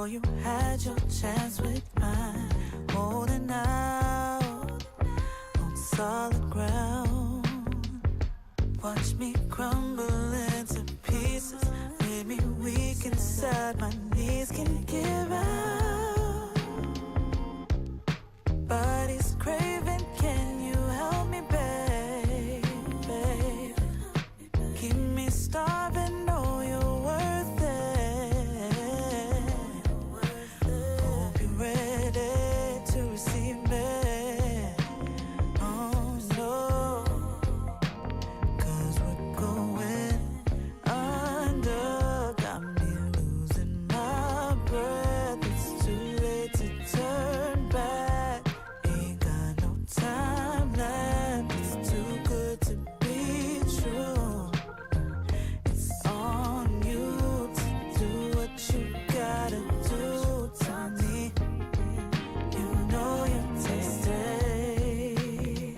you had your chance with mine, holding out on solid ground. Watch me crumble into pieces, made me weak inside, my knees can give out. Body's craving, can you help me, babe? Keep me starving, know you're worth it. Hope you're ready to receive me. Oh no, 'cause we're going under. Got me losing my breath, it's too late to turn back. Ain't got no time left, it's too good to be true. It's on you to do what you gotta do. Tell me, you know you taste it.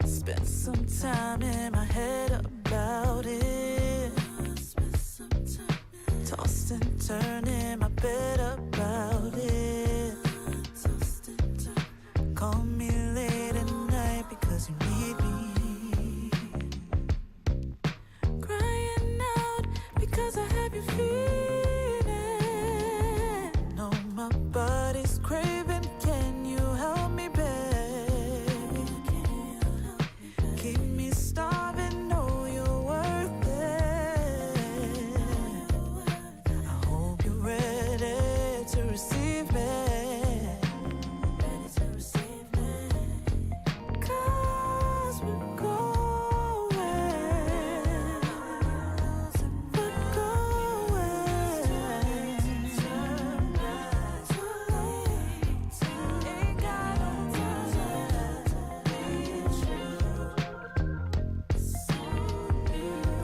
Spend some time in my head about it. Tossed and turned in my bed about it. Call me late at night because you need me. Crying out because I have you feeling. No, my body's craving, can you help me, babe? Keep me starving, know you're worth it. I hope you're ready to receive me. 'Cause we're going, Ain't got no time left to be true.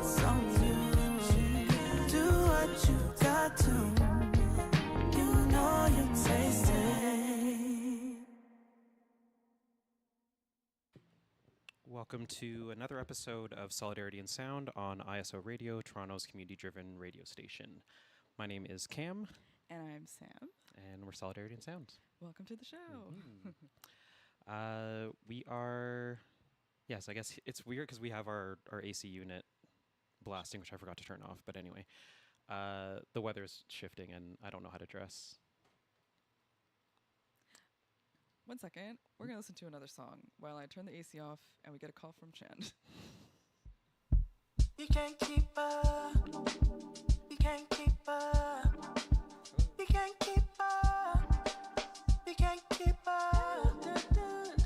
It's on you. Do what you got to. You know you taste it. Welcome to another episode of Solidarity and Sound on ISO Radio, Toronto's community-driven radio station. My name is Cam, And I'm Sam. and we're Solidarity and Sound. Welcome to the show. We are, yes, I guess it's weird because we have our AC unit blasting, which I forgot to turn off. But anyway, the weather's shifting, and I don't know how to dress. 1 second. We're going to listen to another song while I turn the AC off and we get a call from Shann. You can't keep up. You can't keep up. You can't keep up. You can't keep up.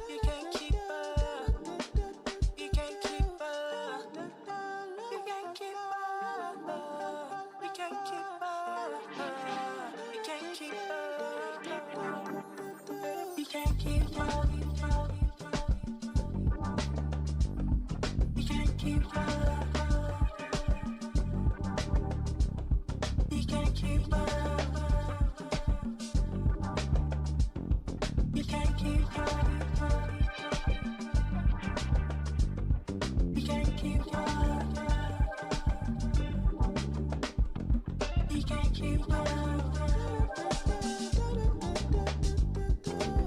You can't keep up. You can't keep up. You can't keep up. You can't keep up. You can't keep up. You can't keep up. You can't keep up. You can't keep up. You can't keep up. You can't keep up. You can't keep up.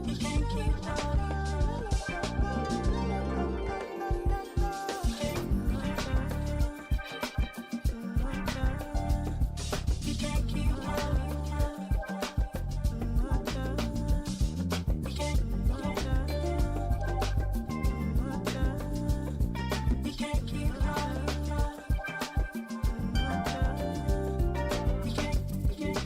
You can't keep up. You can't keep up. You can't. You can't keep up. You can't. You can't.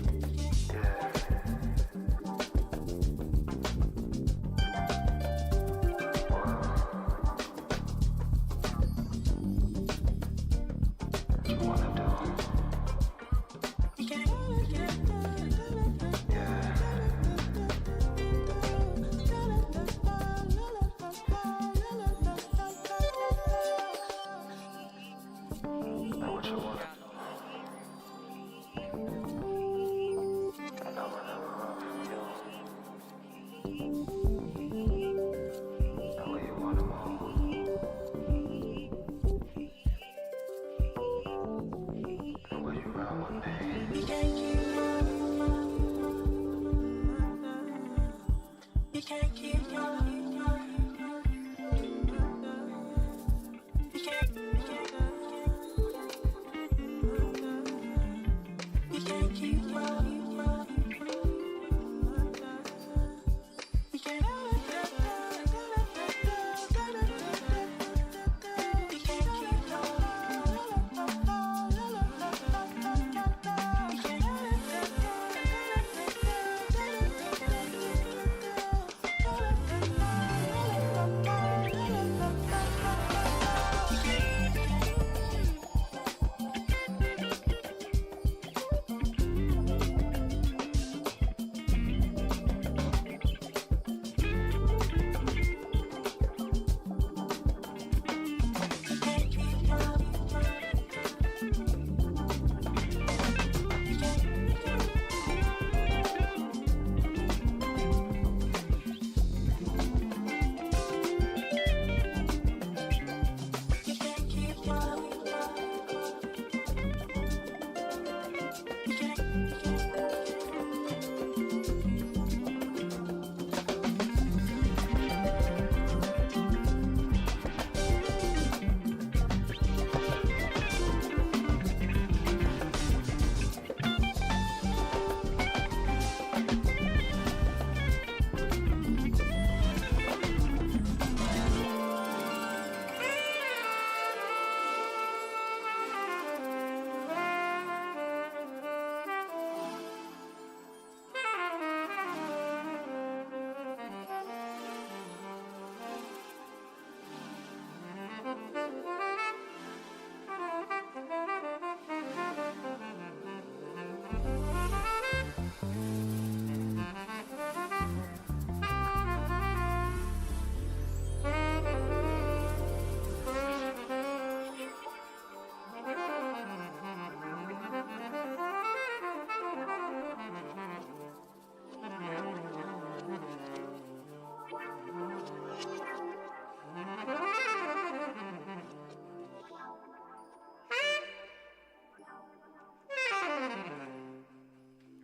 There we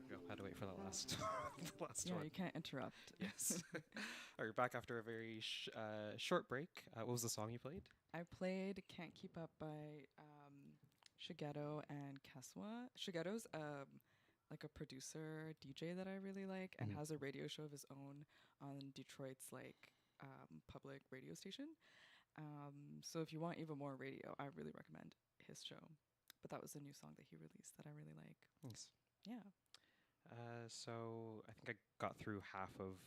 go. Had to wait for the last, the last Yeah, one. you can't interrupt. Yes. All right, back after a very short break. What was the song you played? I played "Can't Keep Up" by Shigeto and Keswa. Shigeto's like a producer DJ that I really like, and Mhm. has a radio show of his own on Detroit's like public radio station. So if you want even more radio, I really recommend his show. But that was a new song that he released that I really like. Thanks. Yeah. So I think I got through half of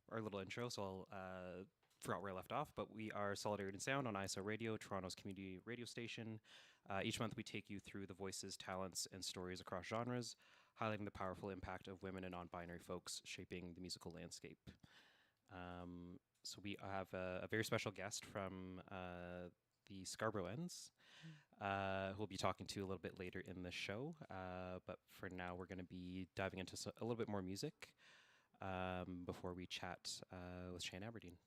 our little intro, so I'll forgot where I left off. But we are Solidarity and Sound on ISO Radio, Toronto's community radio station. Each month we take you through the voices, talents, and stories across genres, highlighting the powerful impact of women and non-binary folks shaping the musical landscape. So we have a very special guest from the Scarborough Ends, who we'll be talking to a little bit later in the show. But for now, we're going to be diving into a little bit more music before we chat with Shann Aberdeen.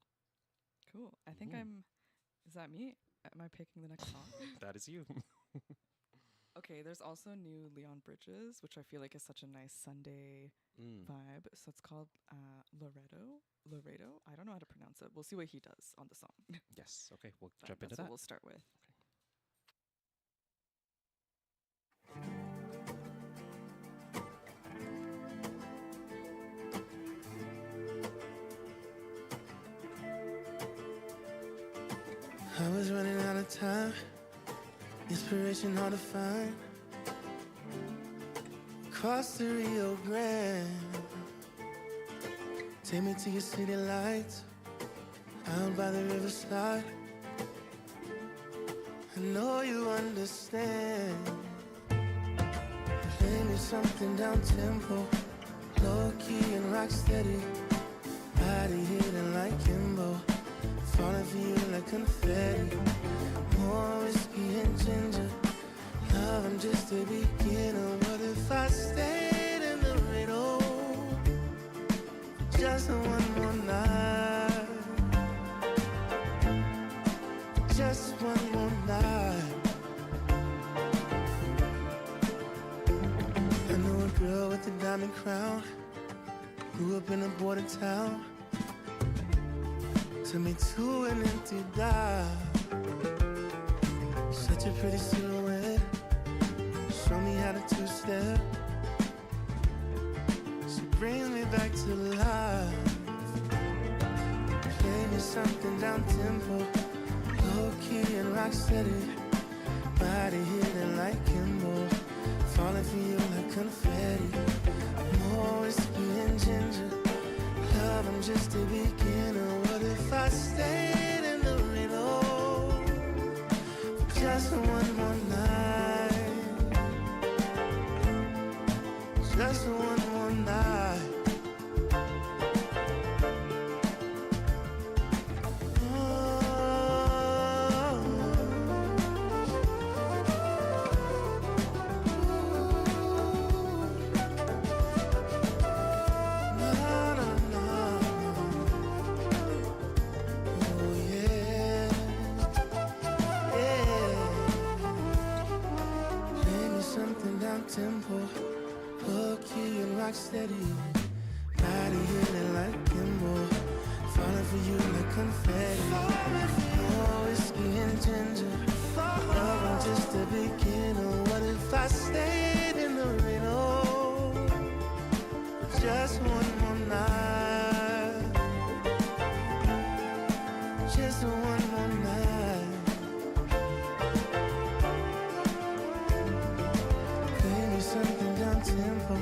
Cool. I think Ooh. Is that me? Am I picking the next song? That is you. Okay, there's also new Leon Bridges, which I feel like is such a nice Sunday vibe. So it's called Laredo. Laredo? I don't know how to pronounce it. We'll see what he does on the song. Yes. Okay, we'll But jump into that's what that. we'll start with. I was running out of time, inspiration hard to find. Across the Rio Grande, take me to your city lights, out by the riverside. I know you understand. Play me something down tempo, low key and rock steady. Body hitting like Kimbo, falling for you like confetti. More whiskey and ginger, love, I'm just a beginner. What if I stayed in the riddle just one more night? Just one more night. I know a girl with a diamond crown, grew up in a border town. Took me to an empty dive. Such a pretty silhouette. Show me how to two-step. She brings me back to life. Play me something down tempo, low key and rock steady. Body hitting like Kimbo, falling for you like confetti. More whiskey and ginger, love, I'm just a beginner. What if I stayed in the riddle just one more night? Just one more night. Tempo, low key and rock steady. Body hitting like Kimbo, falling for you like confetti. More whiskey and ginger, love, I'm just a beginner. What if I stayed in the riddle just one more night? Just one more night. Something down tempo,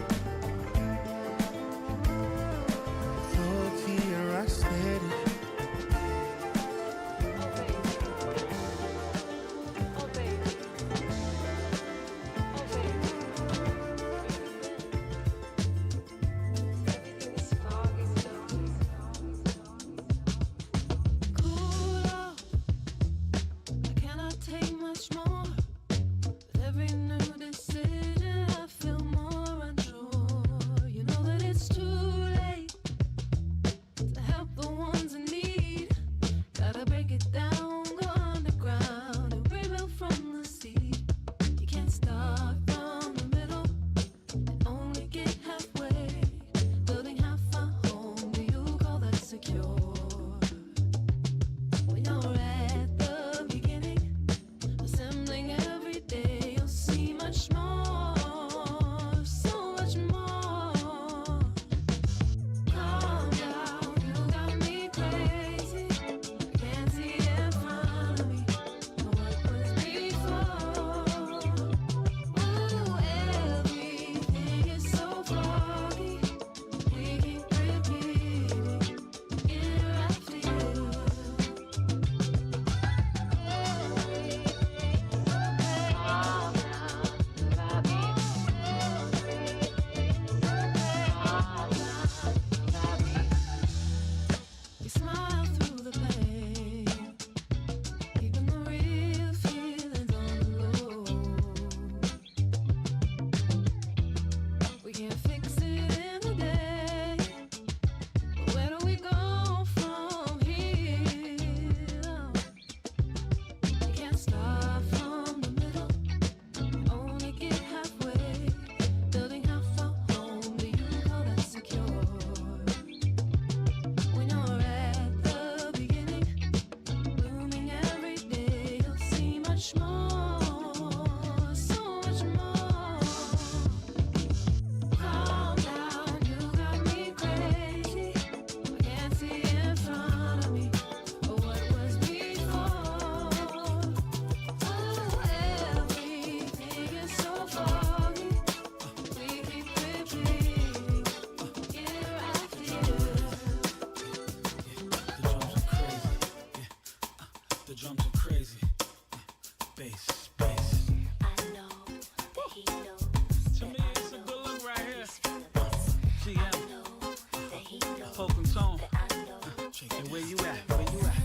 crazy. Bass, bass. I know that he knows. To me, it's a good look right here. I know that he knows. Folk and tone. That I know. And where you at? Where you at?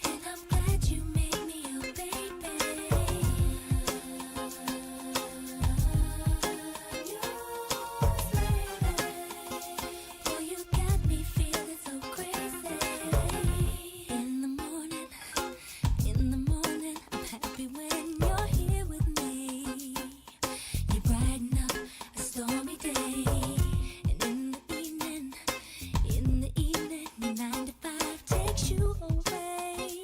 And I'm glad you made me a baby. Boy, you got me feeling so crazy. In the morning, I'm happy when you're here with me. You brighten up a stormy day. And in the evening, your 9 to 5 takes you away.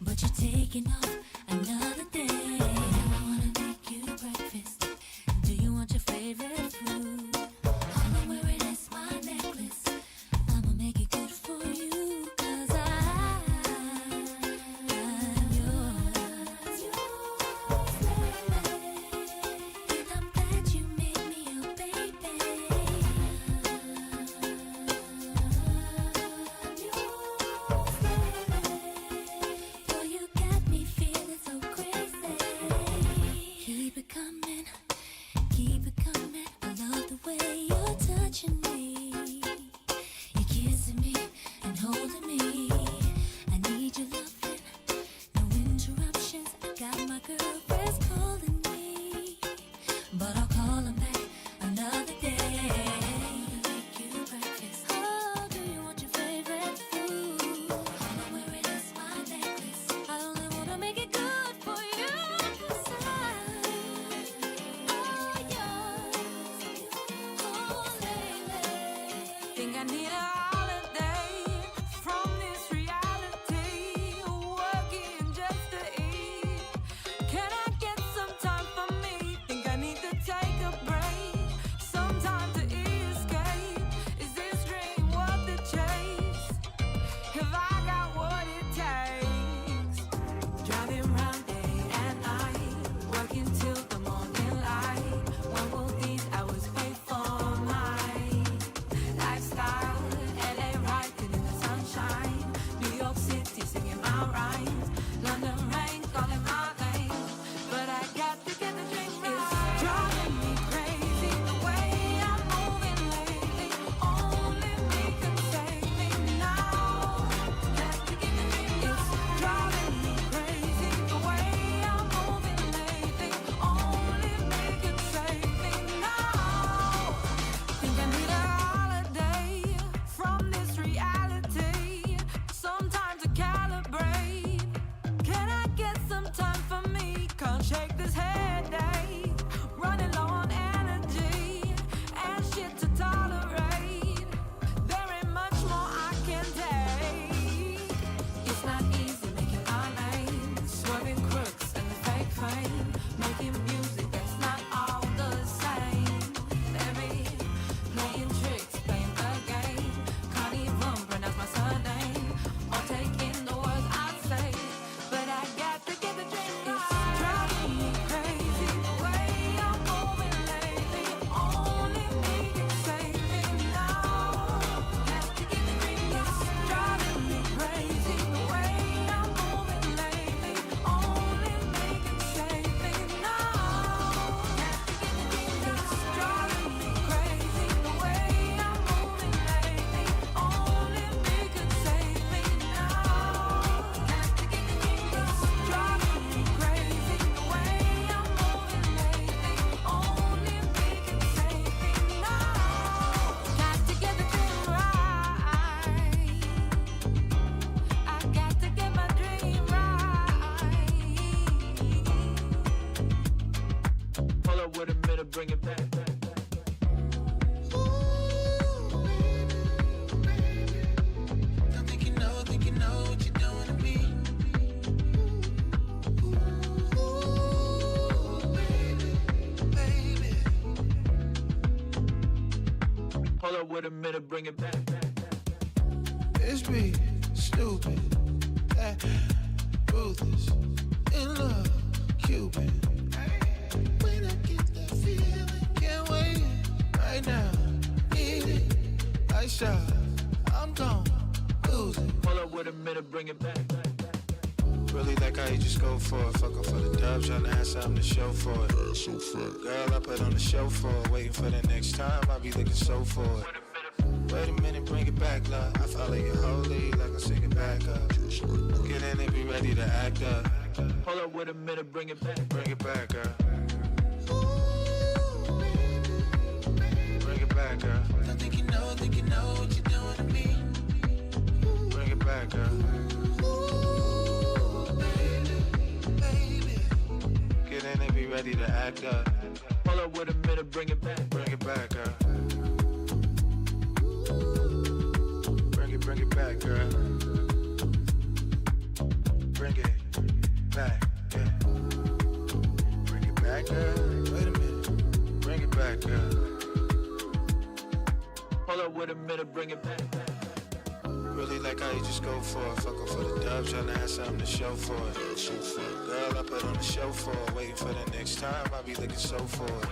But you're taking off another day. I wanna make you breakfast. Do you want your favorite food? I'ma wear it as my necklace. I'ma make it good for you. 'Cause I'm yours. And I'm glad you made me a baby. Boy, you got me feeling so crazy. Keep it coming, keep it coming. I love the way you're touching me. You're kissing me and holding me. I need your loving, no interruptions. I got my girlfriends calling me, but I'll call them back another day. Make you breakfast. Oh, do you want your favorite food? I'ma wear it as my necklace. I only wanna make it good for you. 'Cause I'm all yours. Oh, lady. Think I need a holiday from this reality. Working just to eat. Can I get some time for me? Think I need to take a break. Some time to escape. Is this dream worth the chase? Have I got what it takes? Driving round day and night, working till the morning light. When will these hours pay for my lifestyle? LA riding in the sunshine, New York City singing my rhymes, London rain calling my name. But I got to get the dream right. It's driving me crazy the way I'm moving lately. Only me can save me now. Got to get the dream right. It's driving me crazy the way I'm moving lately. Only me can save me now. Think I need a holiday from this reality. Some time to calibrate. Can I get some time for me? Can't shake this headache. Running low on energy and shit to tolerate. There ain't much more I can take. It's not easy making our name, swerving crooks and the fake fame, making music that's not all the same. Baby, playing tricks, playing the game. Can't even pronounce my surname or take in the words I say. But I got to get the dream right. It's driving me crazy the way I'm moving lately. Only me can save me now. Got to get the dream right. It's driving me crazy the way I'm moving lately. Only me can save me now. Got to get the dream right. It's driving me crazy the way I'm moving lately. Only me can save me now. Got to get the dream right. It's driving me crazy the way I'm moving lately. Only me can save me now. Got to get the dream right. I got to get my dream right. Hold up, wait a minute, bring it back. I think you know what you're doing to me. Baby. Hold up, wait a minute, bring it back. It's me, stupid, that ruthless, in love, Cuban. When I get that feeling, can't wait right now. Need it, I nice shot. I'm gone, lose it. Pull up with a minute, bring it back. Really like how you just go for it. Fucking for the dubs, trying to have something to show for it. Girl, I put on the show for it. Waiting for the next time, I be looking so for it. Wait a minute, bring it back, love. I follow you holy, like I'm singing back up. Get in and be ready to act up. Hold up, wait a minute, bring it back. Bring it back, girl. Bring it back, girl. I think you know what you're doing to me. Bring it back, girl. Baby. Get in and be ready to act up. Hold up, wait a minute, bring it back. Bring it back, girl. Bring it back, girl. Bring it back, yeah. Bring it back, girl. Wait a minute. Bring it back, girl. Hold up, wait a minute, bring it back. Really like how you just go for it. Fucking for the dubs, trying to have something to show for it. Girl, I put on the show for it. Waiting for the next time, I be looking so for it.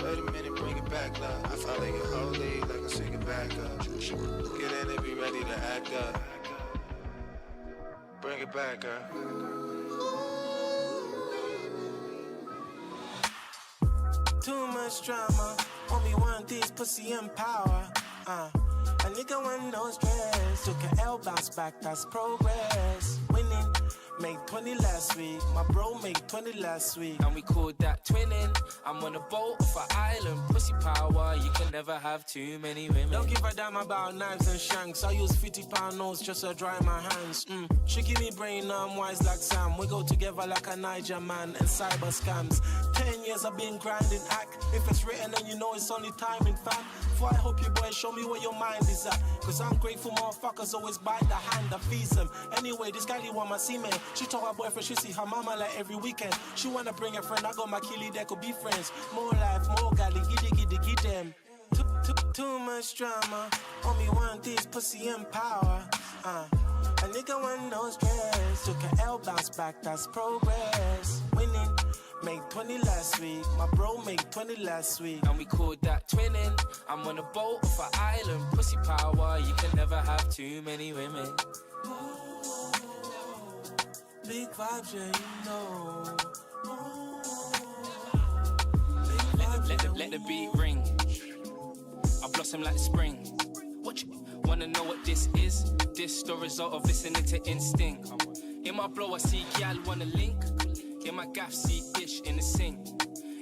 Wait a minute, bring it back, love. I follow you holy, like I'm singing back up. Get in and be ready to act up. Bring it back, girl. Too much drama, only want this pussy and power. A nigga want no stress. Took an L, bounce back, that's progress. Winning, made 20 last week. My bro made 20 last week. And we called that twinning. I'm on a boat off an island. Pussy power, you can never have too many women. Don't give a damn about knives and shanks. I use 50-pound notes just to dry my hands. She give me brain, I'm wise like Sam. We go together like a Niger man and cyber scams. 10 years I've been grinding act. If it's written then you know it's only timing, fam. Before I hope you boys show me where your mind is at. Cause I'm grateful motherfuckers always bite the hand that feeds them. Anyway, this guy want my semen. She told her boyfriend she see her mama like every weekend. She wanna bring a friend, I got my killie that could be friends. More life, more galley, giddy them. Too much drama, only want this pussy and power. A nigga want no stress. Took an L, bounce back, that's progress. Winning, made 20 last week. My bro made 20 last week. And we called that twinning. I'm on a boat off an island. Pussy power, you can never have too many women. Big vibes, yeah, you know. Let the beat ring. I blossom like spring. What you wanna know what this is? This the result of listening to instinct. In my blow I see gal wanna link. In my gaff see dish in the sink.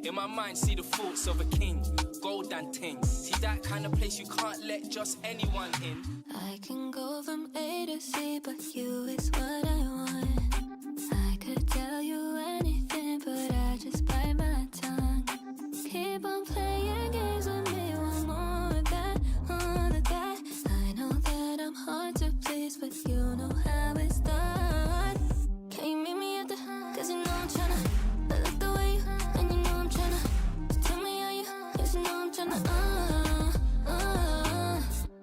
In my mind see the thoughts of a king. Gold and ting. See that kind of place you can't let just anyone in. I can go from A to C, but you is what I want. I could tell you anything, but I just bite my tongue. Keep on playing games with me, want more of that, all of that. I know that I'm hard to please, but you know how it's done. Can you meet me at the, cause you know I'm tryna, I like the way you, and you know I'm tryna. Tell me how you, yes you know I'm tryna,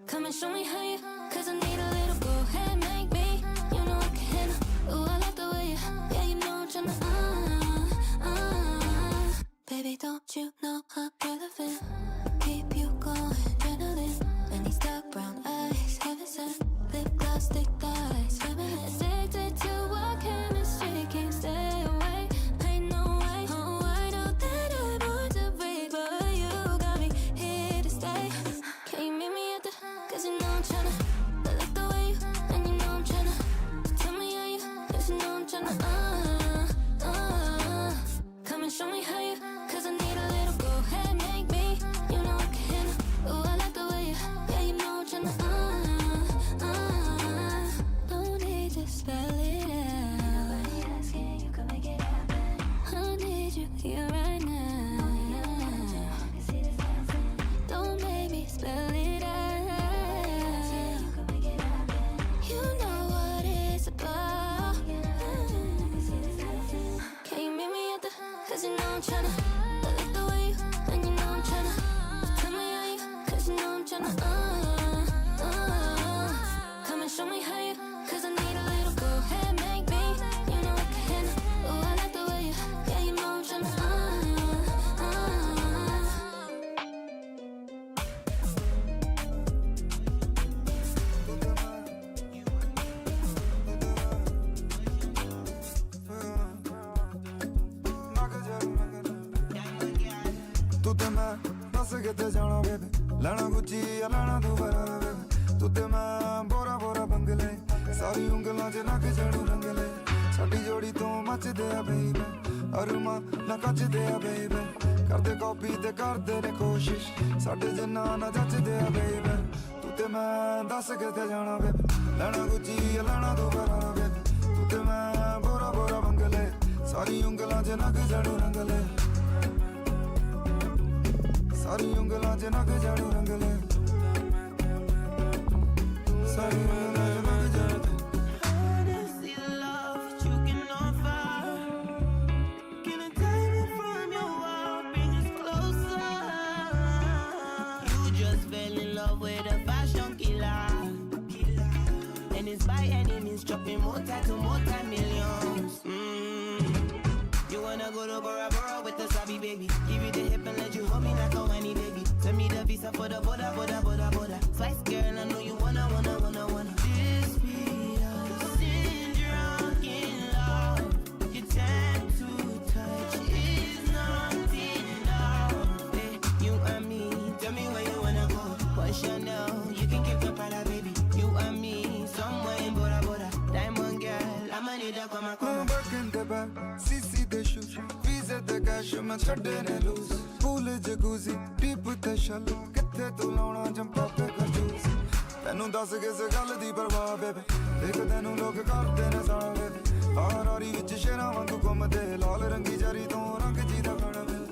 come and show me how you, cause I need a little, go ahead, make me, you know I can handle. Ooh, I like the way you, yeah you know I'm tryna, baby, don't you know I'm relevant? Keep you going, adrenaline. And these dark brown eyes, heaven sent. Lip gloss, thick thighs, feminine. Addicted to our chemistry, can't stay away. Ain't no way, oh I know that I'm born to breathe, but you got me here to stay. Can you meet me at the, cause you know I'm tryna, I like the way you, and you know I'm tryna. Tell me how you, yes you know I'm tryna, come and show me how you, cause I need a little, go ahead, make me, you know I can handle. Ooh, I like the way you, yeah you know I'm tryna, no need to spell it out. Nobody asking, you can make it happen. I need you here right now. Don't make me spell it out. मैं दस किते जाना बेबे लेना Gucci या लेना तू बरा बेबे तू ते मैं बोरा बोरा बंगले सारी उंगलां च नक जड़ू रंगले साडी जोड़ी तो मचदे आ बेबे अरुमा ना कचदे आ बेबे करदे कॉपी ते करदे ने कोशिश साडे जिन्ना ना जचदे आ बेबे तू ते मैं दस किते जाना बेबे लेना गुच्ची या लेना तू बरा बेबे तू ते मैं बोरा बोरा बंगले सारी उंगलां च नक जड़ू रंगले सारी उंगलां च नक जड़ू रंगले सारी उंगलां च नक जड़ू See the love that you can offer. Can I take it from your world, bring us closer? You just fell in love with a fashion killer, and it's by any means dropping multi-millions. You wanna go to Bora Bora with the Sabi baby? Give you the hip and let you hold me like a whiny baby. Send me the visa for the boda. Spice girl, I know you wanna. This be us in drunk in love. Your time to touch is not enough. Hey, you and me, tell me where you wanna go. What's your now? You can keep your pride, baby. You and me, somewhere in Bora. Diamond girl, I'ma need a come. back in the back, CC the shoes, visa the cash, मैं छड़े ने lose. Pool jacuzzi, deep the shallow, किथे तू लाउना Zampa पे कर juice. तैनू दस किस गल दी परवाह बेबे, देख तैनू लोग करदे ने साड़ा बेबे. हारारी विच शेरां वांगू घुमदे, लाल रंगी जरी तो रंग जी दा खाना बेबे.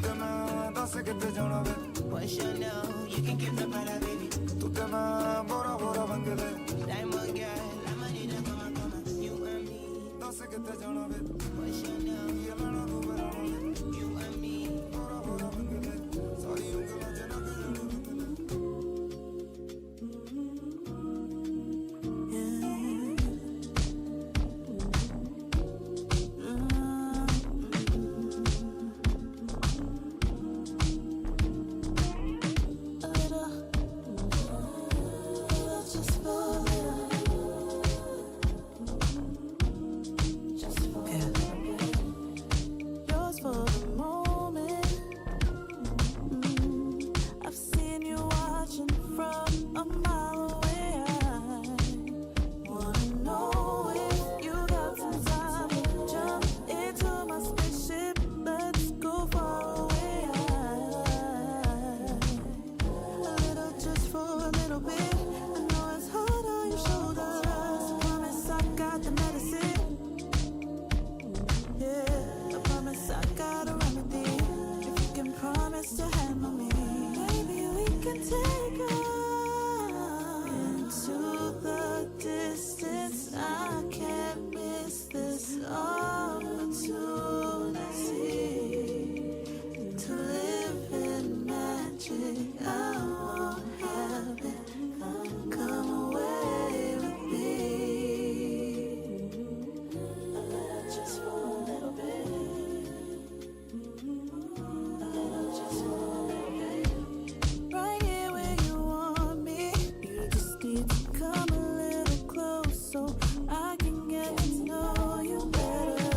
ते मैं दस किथे जाना बेबे. What's your now? You can keep the pride, baby. तू ते मैं बोरा बोरा बंगले. Diamond girl, I'ma need a come. You and me, दस किथे जाना बेबे. what's your now? ये लाना तू बरा बेबे. You and me. बोरा बोरा बंगले, सारी उंगलां च नक जड़ू रंगले. Yours for the moment. I've seen you watching from a mile away. I wanna know if you got some time. Jump into my spaceship. Let's go far away. A little, just for a little bit. I know it's hard on your shoulders. Promise I got the medicine. Yeah, I promise I got a remedy. If you can promise to handle me, maybe we can take off into the distance. I can't miss this opportunity to live in magic. I won't have it come away with me. Just for a little bit. Just for a little bit. Right here where you want me. You just need to come a little close so I can get to know you better.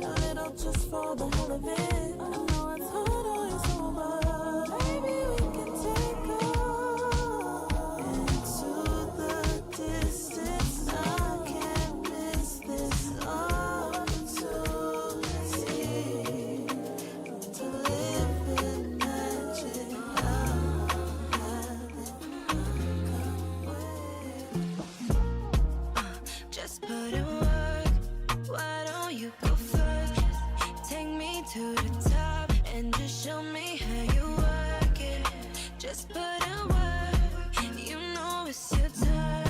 A little just for the hell of it. I know it's hard on your soul, but maybe we can take off into the distance. I can't miss this opportunity to live in magic. I have it just put in work. Why don't you go first? Take me to the top and just show me how you work it. Just put in work. You know it's your turn,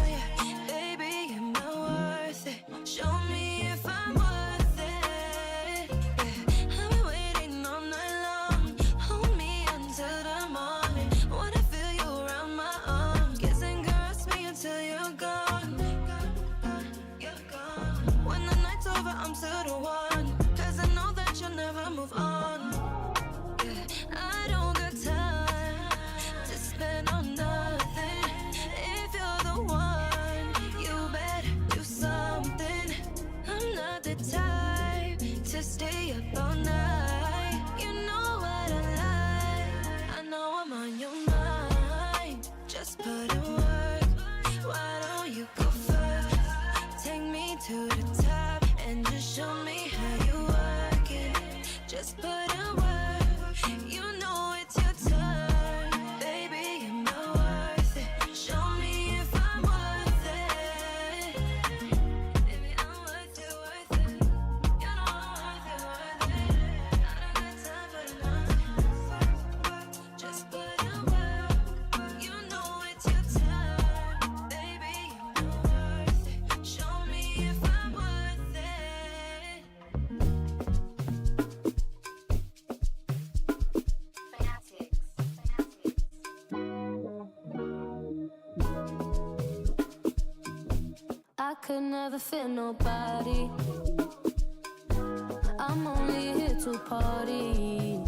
yeah. Baby, am I worth it? Show me if I'm worth it. Yeah. I've been waiting all night long. Hold me until the morning. Wanna feel you around my arms. Kiss and caress me until you're gone. You're gone. When the night's over, I'm still the one. 'Cause I know that you'll never move on. Yeah. I don't got time to spend could never fit nobody. I'm only here to party.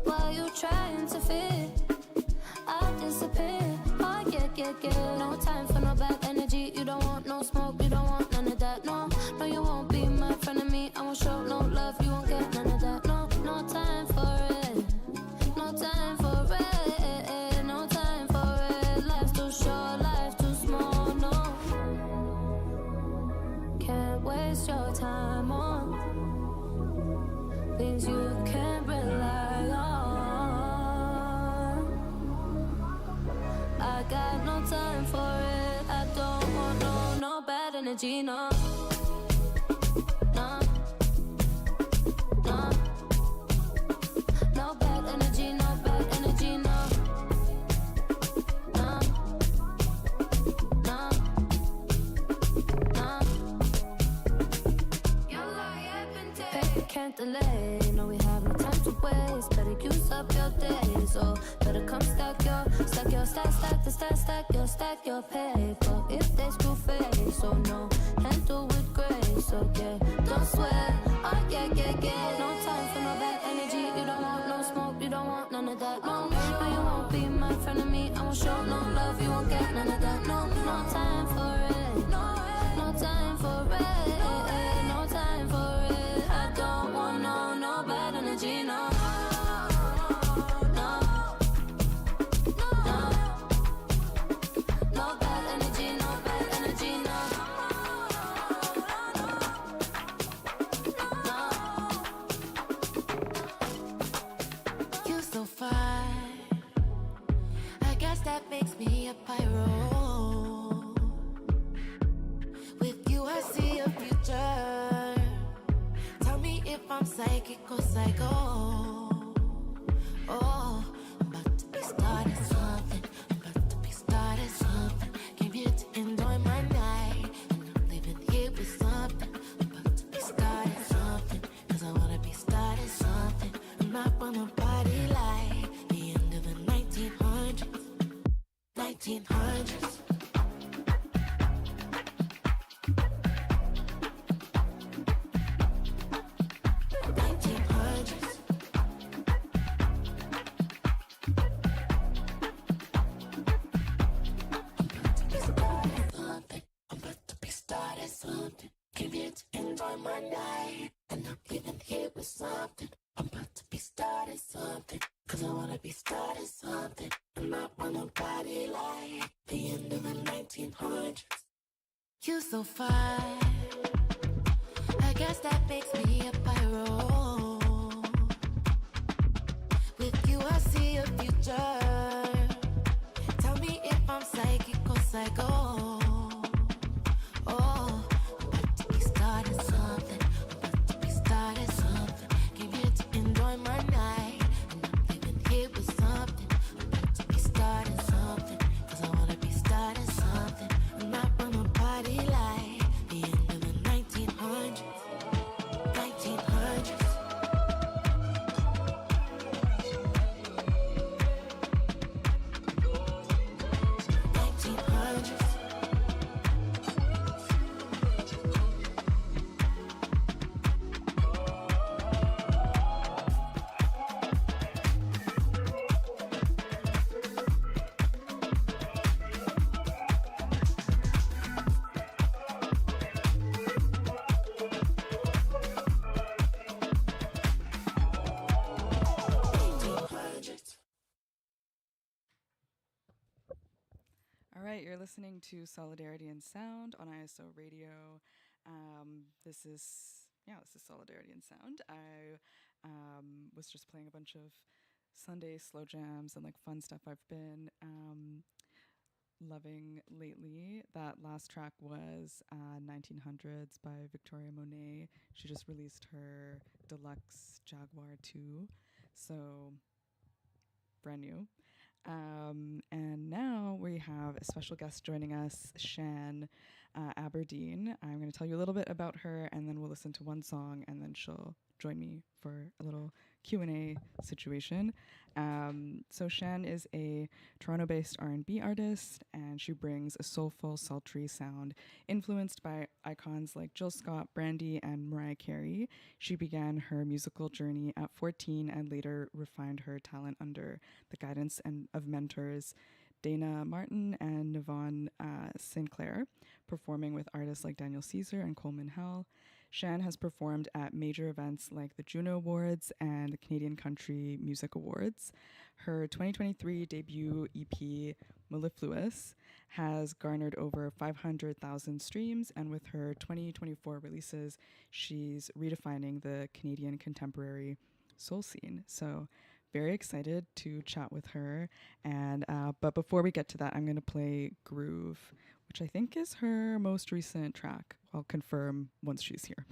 While you trying to fit, I disappear. Oh yeah. No time for no bad energy. You don't want no smoke, you don't want none of that. No, no, you won't be my friend of me. I won't show no love, you won't get none of that. No, no time for it. No time for it. No time for it. Life's too short, life too small. No, can't waste your time on things you can't rely on. I got no time for it. I don't want no bad energy, no. No, no. No bad energy, no bad energy, no. No, no, no. Paper can't delay. No, we have no time to waste. Better use up your days, or better come stack your paper. If they screw face, so no, handle with grace, okay. Don't sweat, oh yeah. No time for no bad energy. You don't want no smoke, you don't want none of that. No, no, you won't be my friend of me. I won't show no love, you won't get none of that. No, no time for it. No time for it. No time for it. I don't want no bad energy, no. No, no, no bad energy, no bad energy, no. You're so fine. I guess that makes me a pyro. With you, I see a future. Tell me if I'm psychic or psycho. Oh, I'm about to be starting something. I'm about to be starting something. Came here to enjoy my night, and I'm leaving here with something. I'm about to be starting something, 'cause I wanna be starting something. I'm not gonna party like the end of the 1900s. 1900s. 1900s. I'm about to be starting something. Came here to enjoy my night, and I'm leaving here with something. I'm about to be starting something, 'cause I wanna be starting something. I'm not on a party like the end of the 1900s. You're so fine. I guess that makes me a pyro. With you, I see a future. Tell me if I'm psychic or psycho. Oh, I'm about to be starting something. I'm about to be starting something. Came here to enjoy my night, and I'm leaving here with something. I'm about to be starting something, 'cause I wanna be starting something. I'm not gonna party like the end of the 1900s. 1900s. 1900s. All right, you're listening to Solidarity and Sound on ISO Radio. This is Solidarity and Sound. I was just playing a bunch of Sunday slow jams and like fun stuff I've been loving lately. That last track was 1900s by Victoria Monet. She just released her deluxe Jaguar 2, so brand new. And now we have a special guest joining us, Shann, Aberdeen. I'm going to tell you a little bit about her, and then we'll listen to one song, and then she'll join me for a little Q&A situation. So Shann is a Toronto-based R&B artist, and she brings a soulful, sultry sound influenced by icons like Jill Scott, Brandy, and Mariah Carey. She began her musical journey at 14 and later refined her talent under the guidance of mentors Dana Martin and Navon Sinclair, performing with artists like Daniel Caesar and Coleman Hell. Shann has performed at major events like the Juno Awards and the Canadian Country Music Awards. Her 2023 debut EP, Mellifluous, has garnered over 500,000 streams, and with her 2024 releases, she's redefining the Canadian contemporary soul scene. So very excited to chat with her. And but before we get to that, I'm going to play Groove, which I think is her most recent track. I'll confirm once she's here.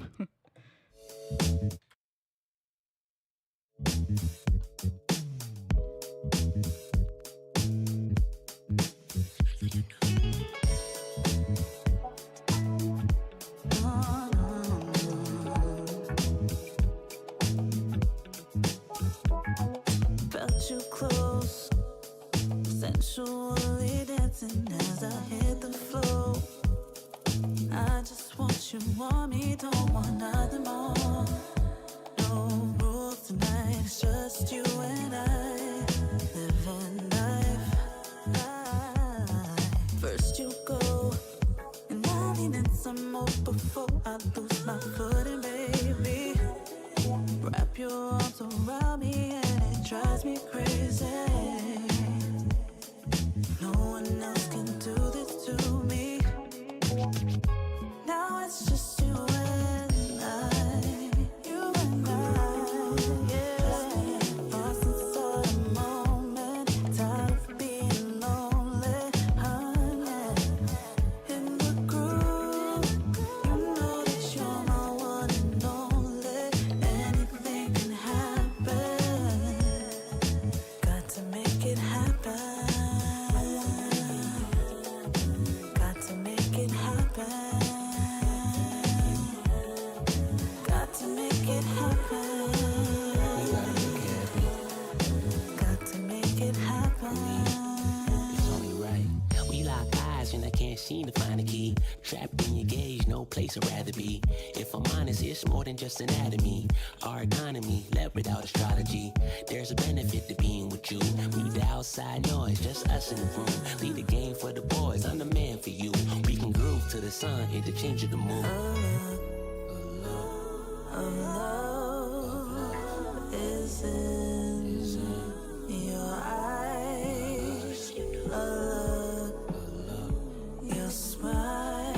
Felt you close, sensually dancing as I hit the floor. I just want you, want me, don't want nothing more. No rules tonight, it's just you and I. Living life. First you go, and I need some more before I lose my footing, baby. Wrap your arms around me and it drives me crazy. No one else can do this to me. Now it's just you and I. You and I, yeah. Lost inside a moment, tired of being lonely, honey. In the groove, you know that you're my one and only. Anything can happen. Got to make it happen. Got to make it happen. Got to make it happen. Got to make it happen. It's only right. We lock eyes and I can't seem to find a key. Trapped in your gaze, no place I'd rather be. If I'm honest, it's more than just anatomy. Our economy, left without astrology. There's a benefit to being with you. We the outside noise, just us in the room. Lead the game for the boys, I'm the man for you. We can groove to the sun, interchange of the moon. Love is in your eyes. Your smile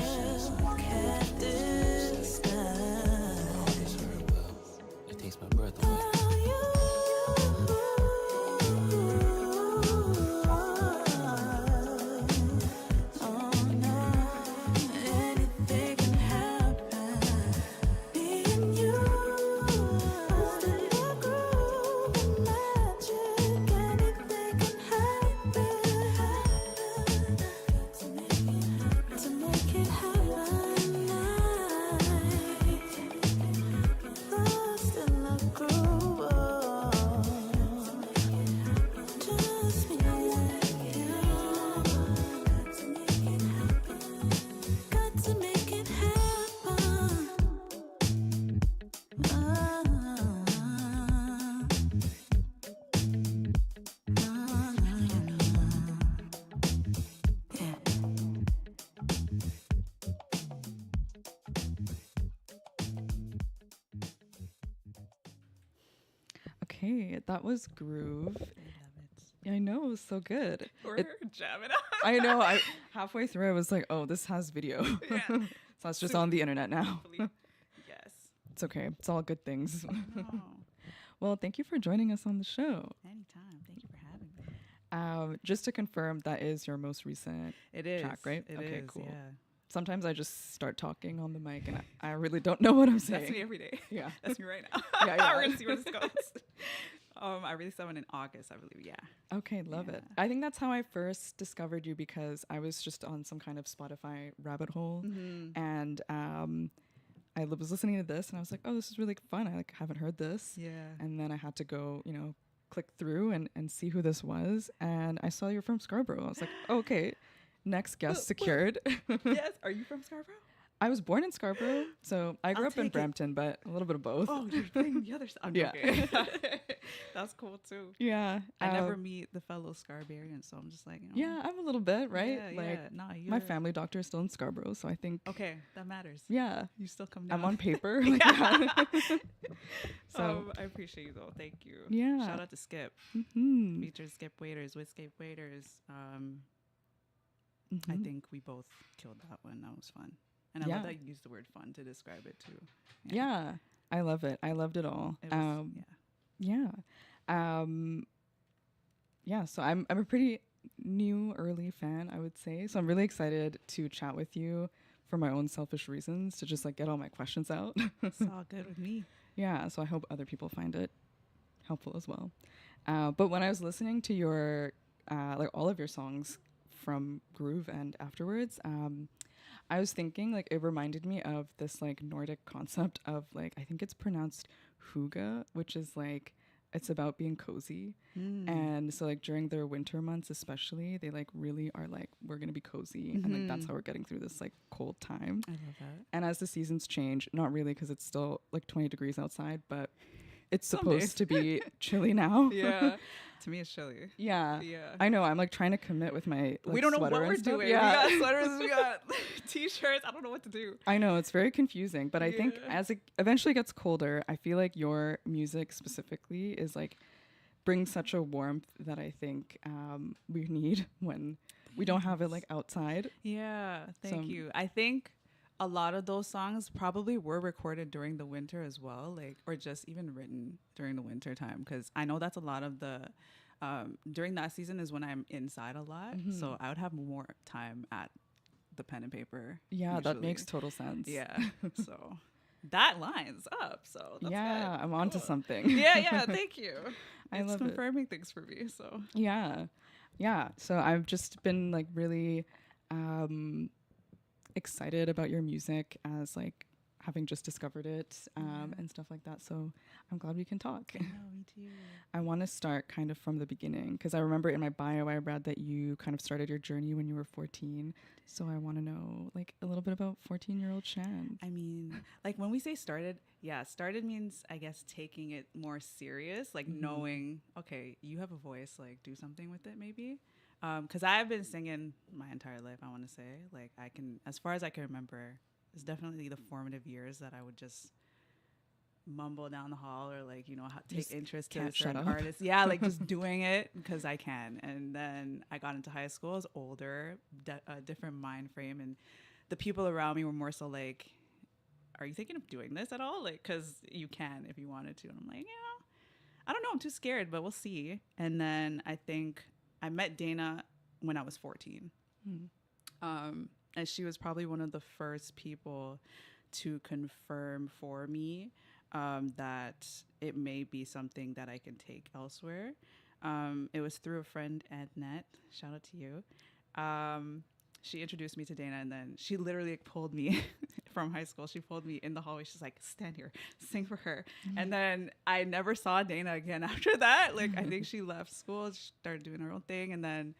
can't disguise. It takes my breath away. Anything can happen. Me and you, in the groove, magic. Anything can happen. To make it happen, lost in the groove. Just me and you. Got to make it happen. Yeah. Okay, that was Groove. Yeah, I know, it was so good. We're It- jamming out. I know. I halfway through, I was like, "Oh, this has video." Yeah. So that's just Soon. on the internet now. Hopefully. Yes. It's okay. It's all good things. Oh, Well, thank you for joining us on the show. anytime. Thank you for having me. Just to confirm, that is your most recent. It is. Track, right? It Okay, is, cool. Yeah. Sometimes I just start talking on the mic and I really don't know what I'm saying. That's me every day. Yeah. That's me right now. Yeah, yeah. We're gonna see where this goes. I released that one in August, I believe. Yeah. Okay, love it. Yeah. I think that's how I first discovered you, because I was just on some kind of Spotify rabbit hole, Mm-hmm. and was listening to this and I was like, oh, this is really fun. I like haven't heard this. Yeah. And then I had to go, click through and see who this was. And I saw you're from Scarborough. I was like, oh, okay, next guest secured. Yes. Are you from Scarborough? I was born in Scarborough, so I grew I'll up in take it. Brampton, but a little bit of both. Oh, you're playing the other side. I'm Yeah. joking. That's cool too. Yeah. I never meet the fellow Scarbarians, so I'm just like, Yeah, I'm a little bit, right? Yeah, like yeah. Nah, my family doctor is still in Scarborough, so I think Okay, that matters. yeah, You still come down. I'm on paper. Like, yeah. So I appreciate you though. Thank you. Yeah. Shout out to Skip. mhm. Featured Skip Waiters with Skip Waiters. I Mhm. think we both killed that one. That was fun. And I Yeah. love that you used the word fun to describe it too. Yeah, I love it. I loved it all. It was, Yeah. Yeah, so I'm a pretty new early fan, I would say. So I'm really excited to chat with you for my own selfish reasons to just like get all my questions out. It's all good with me. Yeah, so I hope other people find it helpful as well. But when I was listening to your like all of your songs from Groove and afterwards, I was thinking like it reminded me of this like Nordic concept of like I think it's pronounced hygge, which is like it's about being cozy. And so like during their winter months especially, they like really are like we're gonna be cozy and like that's how we're getting through this like cold time. I love that. And as the seasons change, not really because it's still like 20 degrees outside, but it's Some supposed days. to be chilly now. Yeah. To me, it's chilly. Yeah. Yeah. I know. I'm like trying to commit with my like, We don't know what sweater we're and stuff. doing. Yeah. We got sweaters, we got t-shirts. I don't know what to do. I know it's very confusing, but I think Yeah. as it eventually gets colder, I feel like your music specifically is like brings such a warmth that I think we need when we don't have it like outside. Yeah, thank So- you. I think a lot of those songs probably were recorded during the winter as well, like or just even written during the winter time because I know that's a lot of the during that season is when I'm inside a lot, so I would have more time at the pen and paper. Yeah, that usually. makes total sense. Yeah, so that lines up. So that's yeah, good. I'm onto Cool. something. Yeah, thank you. I It's love it. confirming things for me. So Yeah. Yeah. So I've just been like really excited about your music as like having just discovered it and stuff like that. So I'm glad we can talk. me too. I want to start kind of from the beginning because I remember in my bio I read that you kind of started your journey when you were 14. So I want to know like a little bit about 14-year-old Shann. I mean, like when we say started, started means I guess taking it more serious, like knowing, okay, you have a voice, like do something with it maybe. Because I've been singing my entire life, I want to say. Like I can, as far as I can remember, it's definitely the formative years that I would just mumble down the hall or like, take Just interest to can't shut certain up. artists. Yeah, like just doing it because I can. And then I got into high school, I was older, a different mind frame. And the people around me were more so like, are you thinking of doing this at all? Like, because you can if you wanted to. And I'm like, yeah, I don't know. I'm too scared, but we'll see. And then I think I met Dana when I was 14. And she was probably one of the first people to confirm for me that it may be something that I can take elsewhere. It was through a friend, Annette. Shout out to you. She introduced me to Dana, and then she literally pulled me from high school. She pulled me in the hallway. She's like, stand here, sing for her. And then I never saw Dana again after that. Like, I think she left school, she started doing her own thing. And then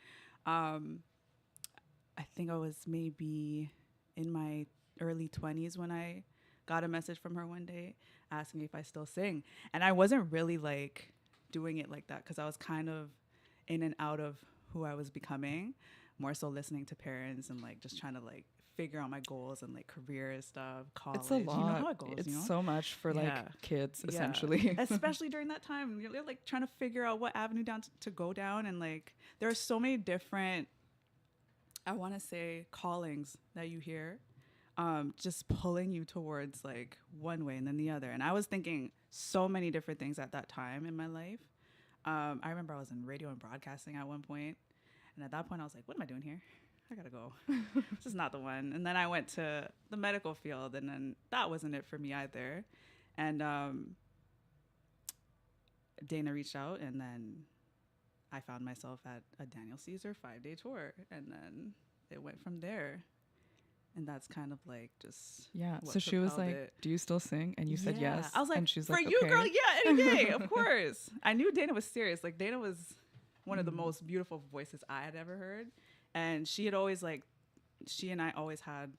I think I was maybe in my early 20s when I got a message from her one day asking me if I still sing. And I wasn't really like doing it like that because I was kind of in and out of who I was becoming, more so listening to parents and like just trying to like figure out my goals and like career stuff, college. It's a lot. You know how it goes, It's so much for Yeah. like kids Yeah. essentially. Especially during that time. You're like trying to figure out what avenue down to go down. And like there are so many different, I want to say, callings that you hear just pulling you towards like one way and then the other. And I was thinking so many different things at that time in my life. I remember I was in radio and broadcasting at one point. And at that point I was like, what am I doing here? I gotta go. This is not the one. And then I went to the medical field, and then that wasn't it for me either. And Dana reached out, and then I found myself at a Daniel Caesar 5-day tour, and then it went from there. And that's kind of like just Yeah. what So she was propelled like, it. "Do you still sing?" And you said Yeah. yes. I was like, and she's for like, you, okay. girl, yeah, any day, of course. I knew Dana was serious. Like Dana was one of the most beautiful voices I had ever heard, and she had always like, she and I always had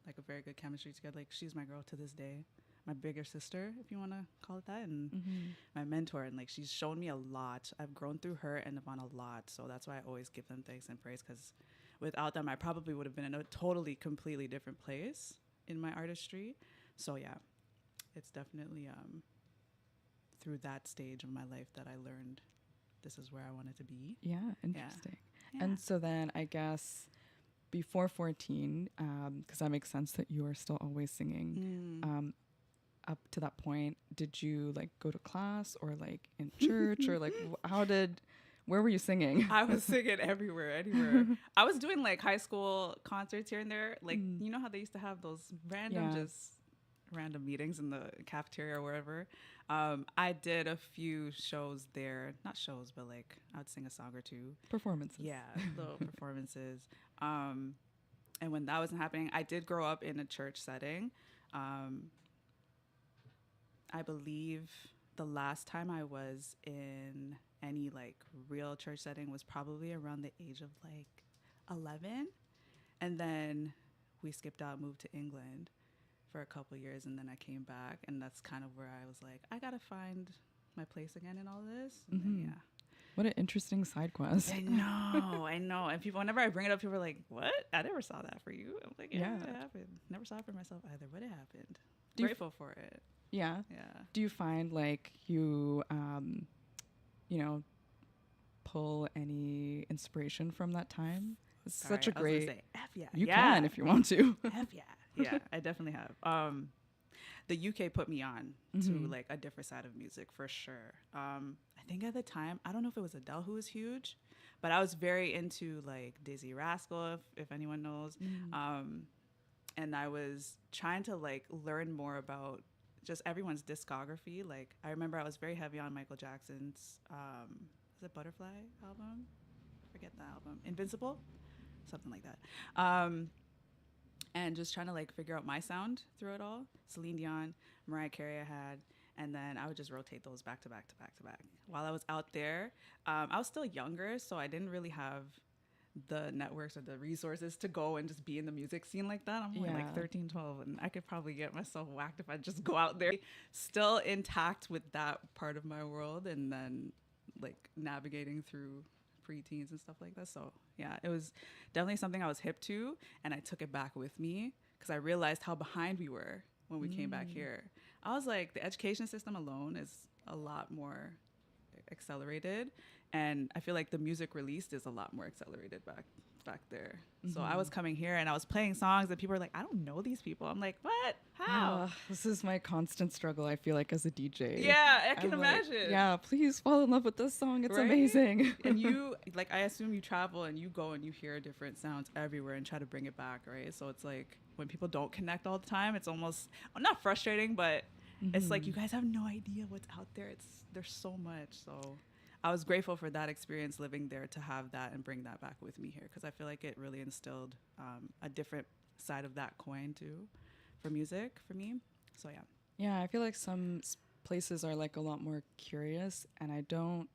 like a very good chemistry together. Like she's my girl to this day, my bigger sister, if you want to call it that, and my mentor. And like she's shown me a lot. I've grown through her and Yvonne a lot, so that's why I always give them thanks and praise, because without them, I probably would have been in a totally, completely different place in my artistry. So yeah, it's definitely through that stage of my life that I learned this is where I wanted to be. Yeah, interesting. Yeah. And so then I guess before 14, because that makes sense that you are still always singing. Up to that point, did you like go to class or like in church or like where were you singing? I was singing everywhere, anywhere. I was doing like high school concerts here and there. Like, you know how they used to have those random meetings in the cafeteria or wherever. I did a few shows there, not shows, but like I would sing a song or two. Performances. Yeah, little performances. And when that wasn't happening, I did grow up in a church setting. I believe the last time I was in any like real church setting was probably around the age of like 11. And then we skipped out, moved to England for a couple years, and then I came back, and that's kind of where I was like, I gotta find my place again in all this. And then, yeah. What an interesting side quest. I know. And people, whenever I bring it up, people are like, "What? I never saw that for you." I'm like, "Yeah, it happened. Never saw it for myself either, but it happened. Grateful for it." Yeah. Yeah. Do you find like you, pull any inspiration from that time? It's such a I was gonna great. say, F yeah. You yeah. can if you want to. F yeah. Yeah, I definitely have. The UK put me on to like a different side of music for sure. I think at the time, I don't know if it was Adele who was huge, but I was very into like Dizzy Rascal, if anyone knows. And I was trying to like learn more about just everyone's discography. Like I remember I was very heavy on Michael Jackson's is it Butterfly album? Forget the album. Invincible? Something like that. And just trying to like figure out my sound through it all. Celine Dion, Mariah Carey I had, and then I would just rotate those back to back to back to back. While I was out there, I was still younger, so I didn't really have the networks or the resources to go and just be in the music scene like that. I'm only like 13, 12, and I could probably get myself whacked if I just go out there. Still intact with that part of my world, and then like navigating through preteens and stuff like that. So yeah, it was definitely something I was hip to, and I took it back with me because I realized how behind we were when we came back here. I was like, the education system alone is a lot more accelerated, and I feel like the music released is a lot more accelerated back there. So I was coming here and I was playing songs that people were like, I don't know these people. I'm like, what? How? This is my constant struggle, I feel like, as a DJ. Yeah, I can I'm like, imagine. yeah, please fall in love with this song. It's Right? amazing. And you, like, I assume you travel and you go and you hear different sounds everywhere and try to bring it back, right? So it's like when people don't connect all the time, it's almost not frustrating, but it's like you guys have no idea what's out there. There's so much. So I was grateful for that experience living there, to have that and bring that back with me here, because I feel like it really instilled a different side of that coin too for music for me. So yeah. Yeah, I feel like some places are like a lot more curious, and I don't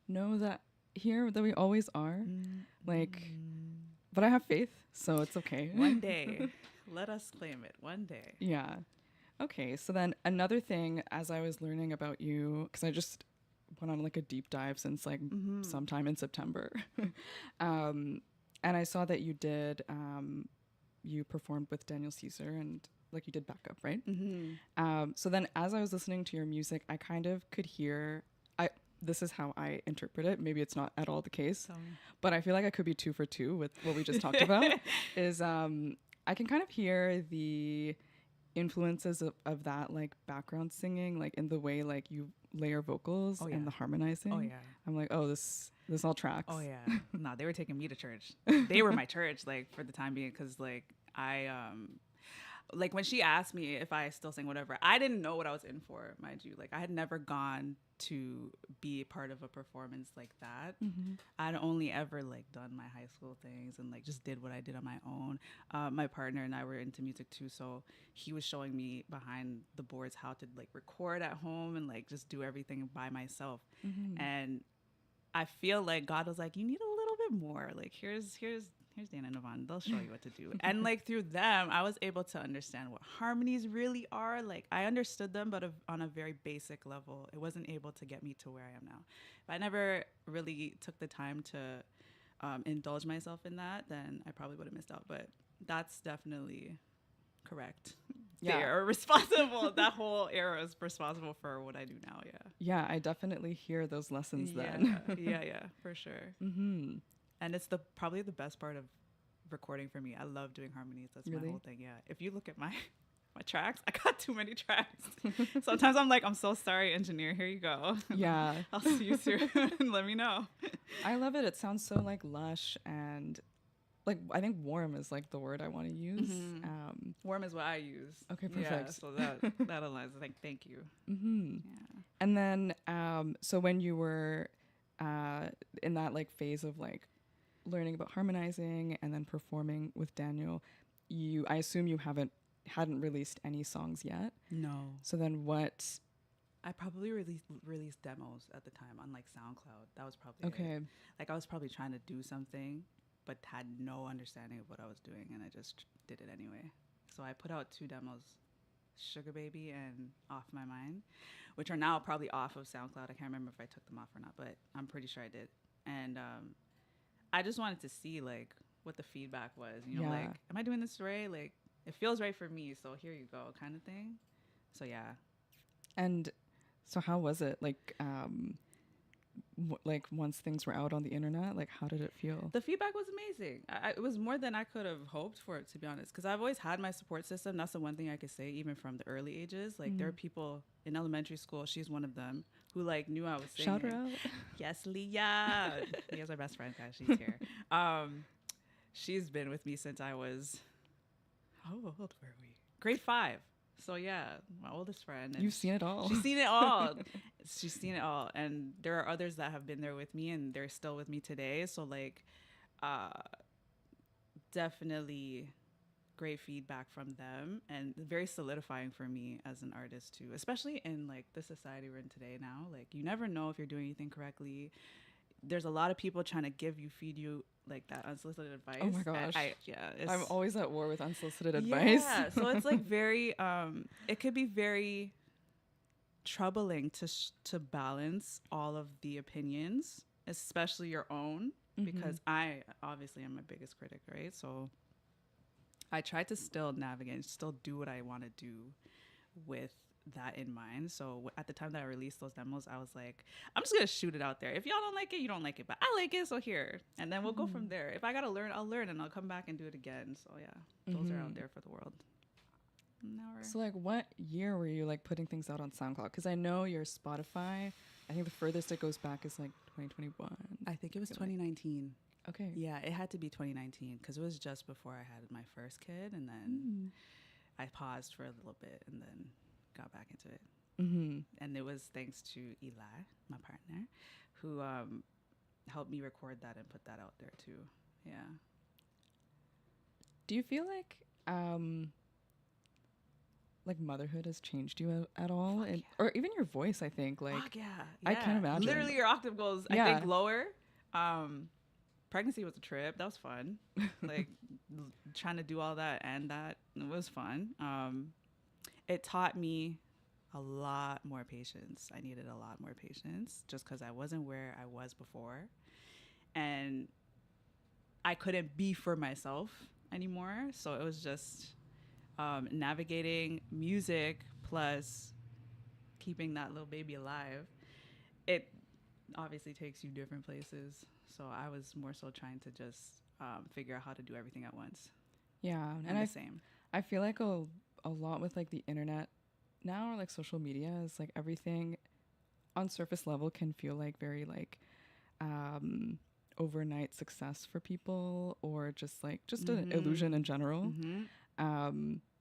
know that here that we always are. Like, but I have faith, so it's okay. One day, let us claim it. One day. Yeah. Okay, so then another thing, as I was learning about you, because I just went on like a deep dive since like sometime in September, and I saw that you did, you performed with Daniel Caesar, and like you did backup, right? So then as I was listening to your music, I kind of could hear, this is how I interpret it, maybe it's not at all the case, but I feel like I could be 2 for 2 with what we just talked about, is I can kind of hear the influences of that like background singing, like in the way like you layer vocals and the harmonizing. Oh yeah. I'm like, oh, this all tracks. Oh yeah. No, they were taking me to church. They were my church, like, for the time being, because like I like when she asked me if I still sing whatever, I didn't know what I was in for, mind you. Like I had never gone to be a part of a performance like that. I'd only ever like done my high school things and like just did what I did on my own. My partner and I were into music too, so he was showing me behind the boards how to like record at home and like just do everything by myself. And I feel like God was like, you need a little bit more. Like here's Dana and Yvonne. They'll show you what to do. And like through them, I was able to understand what harmonies really are. Like I understood them, but on a very basic level. It wasn't able to get me to where I am now. If I never really took the time to indulge myself in that, then I probably would have missed out. But that's definitely correct. Yeah. They are responsible. That whole era is responsible for what I do now. Yeah. Yeah, I definitely hear those lessons then. yeah, for sure. And it's probably the best part of recording for me. I love doing harmonies. That's my whole thing. Yeah. If you look at my tracks, I got too many tracks. Sometimes I'm like, I'm so sorry, engineer. Here you go. Yeah. I'll see you soon. Let me know. I love it. It sounds so like lush and like I think warm is like the word I want to use. Warm is what I use. Okay, perfect. Yeah, so that aligns. Thank you. Yeah. And then so when you were in that like phase of like learning about harmonizing and then performing with Daniel, I assume you hadn't released any songs yet. No. So then what? I probably released demos at the time on like SoundCloud. That was probably okay. it. Like I was probably trying to do something, but had no understanding of what I was doing, and I just did it anyway. So I put out 2 demos, Sugar Baby and Off My Mind, which are now probably off of SoundCloud. I can't remember if I took them off or not, but I'm pretty sure I did. And I just wanted to see like what the feedback was, you know, like, am I doing this right? Like, it feels right for me, so here you go, kind of thing. So yeah. And so how was it? Like, like once things were out on the internet, like how did it feel? The feedback was amazing. It was more than I could have hoped for it, to be honest, because I've always had my support system. That's the one thing I could say, even from the early ages. Like there are people in elementary school, she's one of them, who like knew I was singing. Shout her out. Yes, Leah. Leah's our best friend, guys. She's here. She's been with me since I was, how old were we? Grade 5. So yeah, my oldest friend. You've seen it all. She's seen it all. She's seen it all. And there are others that have been there with me and they're still with me today. So like, definitely great feedback from them and very solidifying for me as an artist too, especially in like the society we're in today now. Like you never know if you're doing anything correctly. There's a lot of people trying to feed you like that unsolicited advice. Oh my gosh. I'm always at war with unsolicited advice. Yeah, so it's like very, it could be very troubling to balance all of the opinions, especially your own, because I obviously am my biggest critic, right? So I try to still navigate, still do what I want to do with that in mind. So at the time that I released those demos, I was like, I'm just gonna shoot it out there. If y'all don't like it, you don't like it, but I like it, so here, and then we'll go from there. If I gotta learn, I'll learn, and I'll come back and do it again. So yeah, those are out there for the world. So like, what year were you like putting things out on SoundCloud? Because I know your Spotify, I think the furthest it goes back is like 2021. I think it was 2019. Okay. Yeah, it had to be 2019 because it was just before I had my first kid, and then I paused for a little bit, and then got back into it. And it was thanks to Eli, my partner, who helped me record that and put that out there too. Yeah. Do you feel like motherhood has changed you at all? And, or even your voice, I think. Like, Fuck yeah. I can't imagine. Literally your octave goes, I think, lower. Pregnancy was a trip. That was fun. Like trying to do all that and that, it was fun. It taught me a lot more patience. I needed a lot more patience just because I wasn't where I was before. And I couldn't be for myself anymore. So it was just navigating music plus keeping that little baby alive. It obviously takes you different places. So I was more so trying to just figure out how to do everything at once. Yeah. And the same. I feel like a lot with like the internet now, or like social media, is like everything on surface level can feel like very like overnight success for people, or just an illusion in general.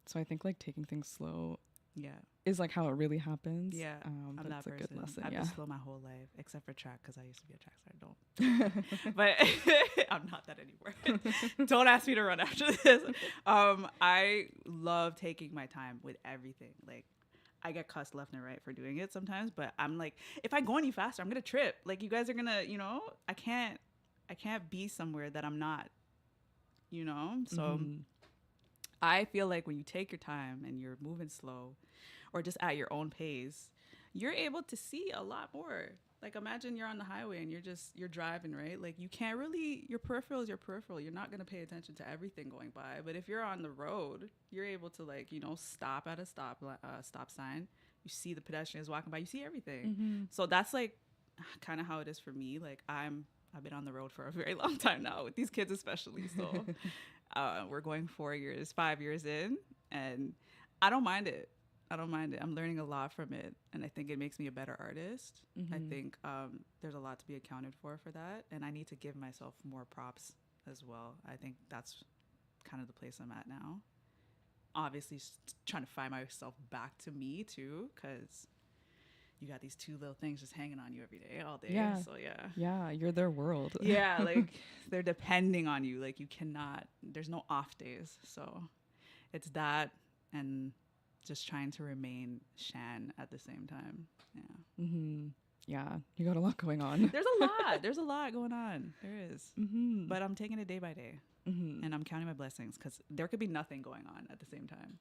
So I think like taking things slow Yeah. is like how it really happens. Yeah, I'm that's that a person. good lesson. I've Yeah. been slow my whole life, except for track, because I used to be a track star. Don't. But I'm not that anymore. Don't ask me to run after this. I love taking my time with everything. Like, I get cussed left and right for doing it sometimes, but I'm like, if I go any faster, I'm gonna trip. Like, you guys are gonna, I can't be somewhere that I'm not. So. I feel like when you take your time and you're moving slow or just at your own pace, you're able to see a lot more. Like, imagine you're on the highway and you're driving, right? Like, you can't really, your peripheral is your peripheral. You're not going to pay attention to everything going by. But if you're on the road, you're able to, like, stop at a stop sign. You see the pedestrians walking by, you see everything. So that's like kind of how it is for me. Like, I've been on the road for a very long time now with these kids, especially. So we're going 5 years in, and I don't mind it. I'm learning a lot from it, and I think it makes me a better artist. I think there's a lot to be accounted for that, and I need to give myself more props as well. I think that's kind of the place I'm at now. Obviously, trying to find myself back to me too, because you got these two little things just hanging on you every day, all day. Yeah. So yeah. Yeah, you're their world. Yeah, like they're depending on you. Like, you cannot, there's no off days. So it's that and just trying to remain Shann at the same time. Yeah. Yeah, you got a lot going on. There's a lot. There's a lot going on. There is. But I'm taking it day by day. And I'm counting my blessings, because there could be nothing going on at the same time,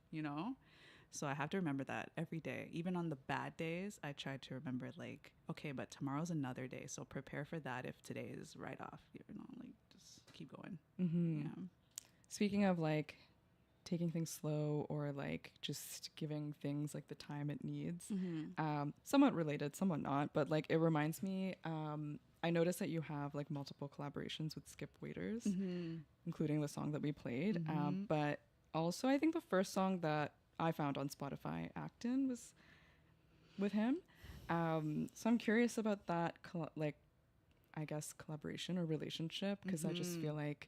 So I have to remember that every day. Even on the bad days, I try to remember, like, okay, but tomorrow's another day. So prepare for that if today is right off, like, just keep going. Yeah. Speaking of, like, taking things slow or, like, just giving things, like, the time it needs, somewhat related, somewhat not, but, like, it reminds me, I noticed that you have, like, multiple collaborations with Skip Waiters, including the song that we played. But also, I think the first song that I found on Spotify, Acton, was with him. So I'm curious about that, I guess, collaboration or relationship, because I just feel like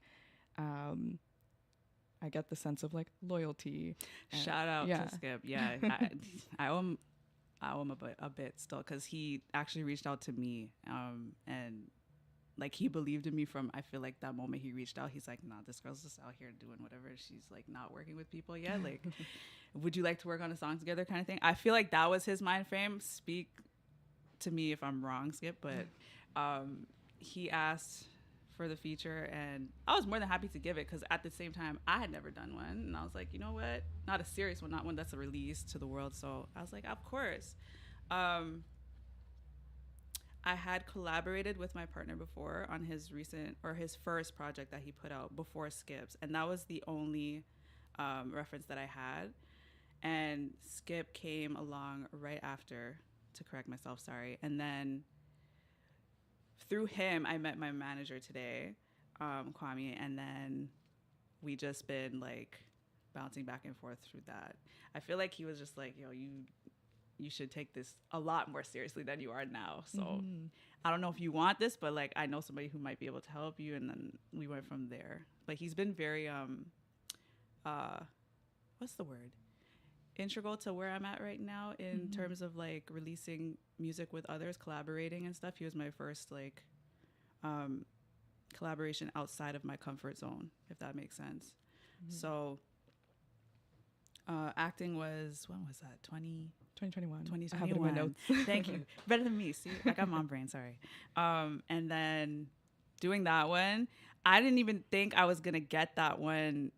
I get the sense of, like, loyalty. Shout out yeah. to Skip. Yeah, I owe him a bit still, because he actually reached out to me, and like, he believed in me from, I feel like, that moment he reached out. He's like, nah, this girl's just out here doing whatever. She's, like, not working with people yet. Like, would you like to work on a song together, kind of thing? I feel like that was his mind frame. Speak to me if I'm wrong, Skip. But he asked for the feature, and I was more than happy to give it, because at the same time, I had never done one. And I was like, you know what? Not a serious one, not one that's a release to the world. So I was like, of course. I had collaborated with my partner before on his first project that he put out before Skip's, and that was the only reference that I had. And Skip came along right after, to correct myself, sorry. And then through him, I met my manager today, Kwame, and then we just been, like, bouncing back and forth through that. I feel like he was just like, yo, you should take this a lot more seriously than you are now. So I don't know if you want this, but, like, I know somebody who might be able to help you. And then we went from there. But he's been very, what's the word? Integral to where I'm at right now in terms of, like, releasing music with others, collaborating and stuff. He was my first, like, collaboration outside of my comfort zone, if that makes sense. So acting was, when was that? 2021. 2021. I have it in my notes. Thank you. Better than me. See, I got mom brain. Sorry. And then doing that one, I didn't even think I was gonna get that one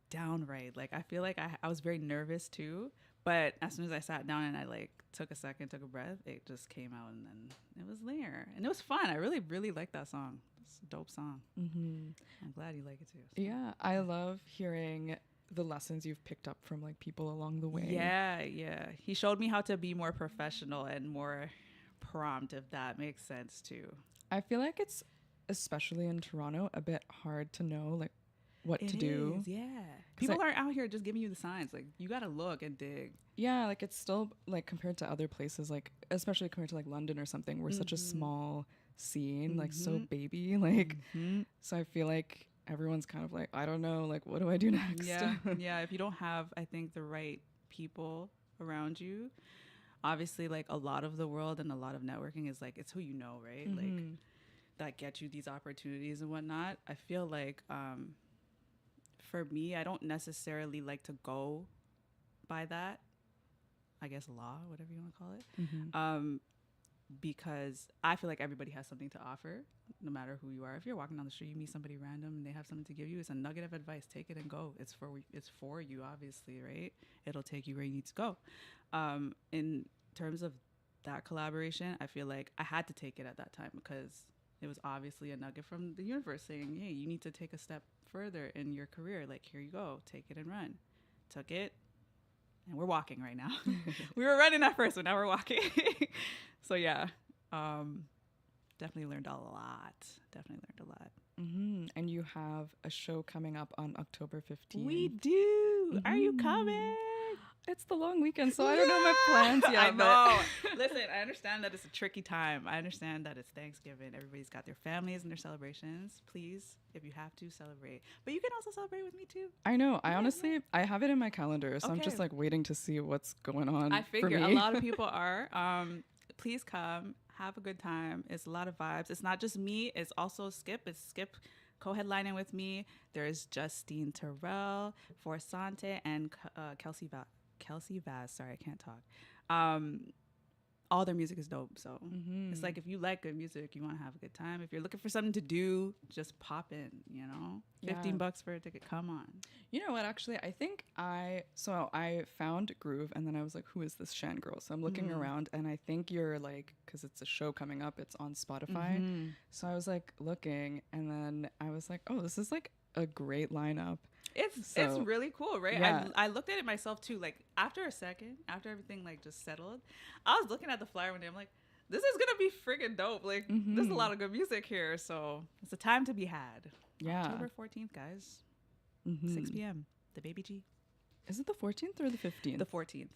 down right. Like, I feel like I was very nervous too. But as soon as I sat down and I, like, took a second, took a breath, it just came out, and then it was there, and it was fun. I really, really liked that song. It's a dope song. I'm glad you like it too. So. Yeah, I love hearing the lessons you've picked up from, like, people along the way. Yeah. He showed me how to be more professional and more prompt, if that makes sense too. I feel like it's, especially in Toronto, a bit hard to know, like, what to do. Yeah. People aren't out here just giving you the signs. Like, you got to look and dig. Yeah, like, it's still, like, compared to other places, like, especially compared to, like, London or something, we're such a small scene, like, so baby, like, so I feel like everyone's kind of like, I don't know, like, what do I do next? Yeah, yeah. If you don't have, I think, the right people around you, obviously, like a lot of the world and a lot of networking is like it's who you know, right? Like that get you these opportunities and whatnot. I feel like for me, I don't necessarily like to go by that. I guess law, whatever you want to call it. Because I feel like everybody has something to offer, no matter who you are. If you're walking down the street, you meet somebody random and they have something to give you, it's a nugget of advice. Take it and go. It's for you, obviously, right? It'll take you where you need to go. In terms of that collaboration, I feel like I had to take it at that time because it was obviously a nugget from the universe saying, hey, you need to take a step further in your career. Like, here you go. Take it and run. Took it. And we're walking right now. We were running at first, but now we're walking. So yeah, definitely learned a lot. And you have a show coming up on October 15th. We do. Are you coming? It's the long weekend, so I don't know my plans yet. I know. Listen, I understand that it's a tricky time. I understand that it's Thanksgiving. Everybody's got their families and their celebrations. Please, if you have to, celebrate. But you can also celebrate with me too. I know. I honestly, I have it in my calendar, so I'm Okay. just like waiting to see what's going on. I figure for a me. lot of people are. Please come, have a good time. It's a lot of vibes. It's not just me. It's also Skip. It's Skip co-headlining with me. There's Justine Terrell, Forsante, and Kelsey Vaz. Sorry, I can't talk. All their music is dope. So it's like if you like good music, you want to have a good time. If you're looking for something to do, just pop in, you know? $15 for a ticket. Come on. You know what? Actually, I think I found Groove, and then I was like, "Who is this Shann girl?" So I'm looking around, and I think you're like, because it's a show coming up, it's on Spotify. So I was like looking, and then I was like, "Oh, this is like a great lineup." It's really cool, right? Yeah. I looked at it myself too. Like after a second, after everything like just settled, I was looking at the flyer one day. I'm like, this is gonna be friggin' dope. Like there's a lot of good music here, so it's a time to be had. Yeah. October 14th, guys, 6 p.m. The Baby G. Is it the 14th or the 15th? The 14th.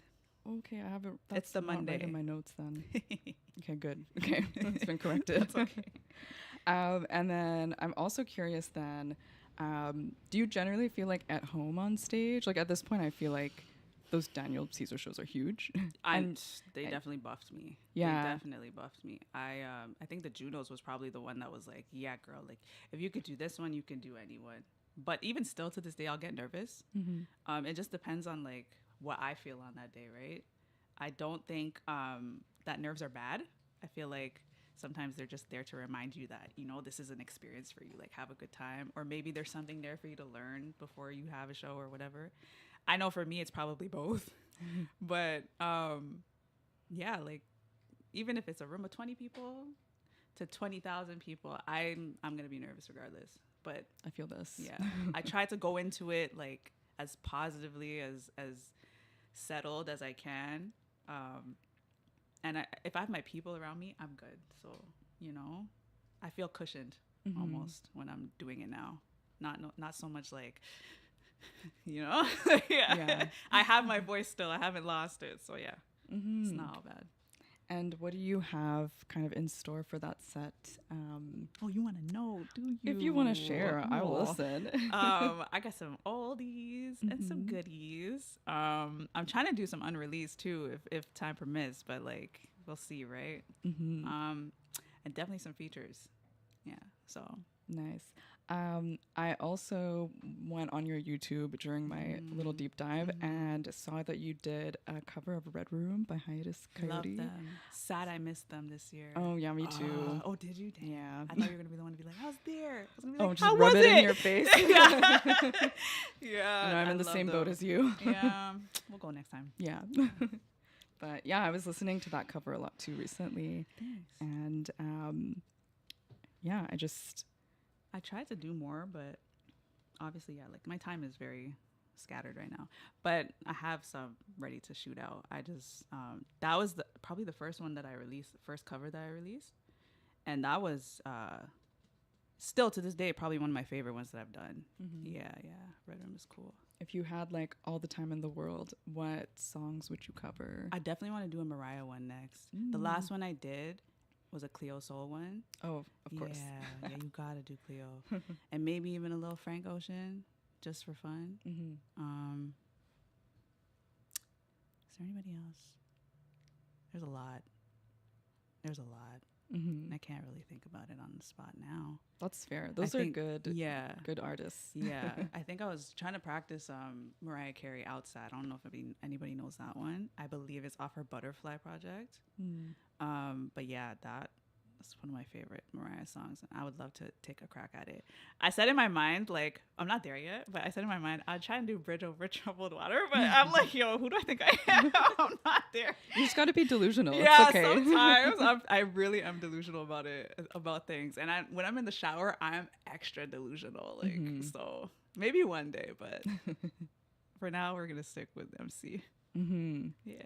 Okay, I haven't. It's the not right Monday in my notes then. Okay, good. Okay, it's been corrected. That's okay. And then I'm also curious then, do you generally feel like at home on stage? Like at this point, I feel like those Daniel Caesar shows are huge. They definitely buffed me. Yeah. They definitely buffed me. I think the Junos was probably the one that was like, yeah, girl, like if you could do this one, you can do anyone. But even still to this day, I'll get nervous. It just depends on like what I feel on that day, right? I don't think that nerves are bad. I feel like sometimes they're just there to remind you that, you know, this is an experience for you, like have a good time, or maybe there's something there for you to learn before you have a show or whatever. I know for me, it's probably both, but yeah, like even if it's a room of 20 people to 20,000 people, I'm going to be nervous regardless, but I feel this. yeah, I try to go into it like as positively, as settled as I can. And if I have my people around me, I'm good. So, you know, I feel cushioned almost when I'm doing it now. Not so much like, you know, yeah. I have my voice still. I haven't lost it. So yeah, it's not all bad. And what do you have kind of in store for that set? Oh, you want to know, do you? If you want to share, I will Cool. listen. I got some oldies and some goodies. I'm trying to do some unreleased too, if time permits, but like we'll see, right? And definitely some features. Yeah. So Nice. I also went on your YouTube during my little deep dive and saw that you did a cover of Red Room by Hiatus love Coyote. them. Sad I missed them this year. Oh yeah, me too. Oh, did you? Damn. Yeah. I thought you were gonna be the one to be like, I was there. I was gonna be Oh, like, just how rub was it in your face. yeah. No, I'm in the same boat as you. Yeah. We'll go next time. Yeah. But yeah, I was listening to that cover a lot too recently. Thanks. And yeah, I tried to do more, but obviously, yeah, like my time is very scattered right now. But I have some ready to shoot out. I just that was probably the first one that I released, the first cover that I released, and that was still to this day probably one of my favorite ones that I've done. Yeah, Red Room is cool. if you had like all the time in the world, what songs would you cover? I definitely want to do a Mariah one next. The last one I did was a Cleo Soul one. Oh, of course. Yeah, yeah, you gotta do Cleo, and maybe even a little Frank Ocean, just for fun. Mm-hmm. Is there anybody else? There's a lot. There's a lot. Mm-hmm. I can't really think about it on the spot now. That's fair. Those are think- good. Yeah. Good artists. Yeah. I think I was trying to practice Mariah Carey Outside. I don't know if anybody knows that one. I believe it's off her Butterfly project. But yeah, that's one of my favorite Mariah songs, and I would love to take a crack at it. I said in my mind, like, I'm not there yet, but I said in my mind, I'd try and do Bridge Over Troubled Water, but I'm like, yo, who do I think I am? I'm not there. You just got to be delusional. Yeah, it's okay. sometimes I really am delusional about things, and when I'm in the shower, I'm extra delusional. Like, so maybe one day, but for now, we're gonna stick with MC. Mm-hmm. Yeah.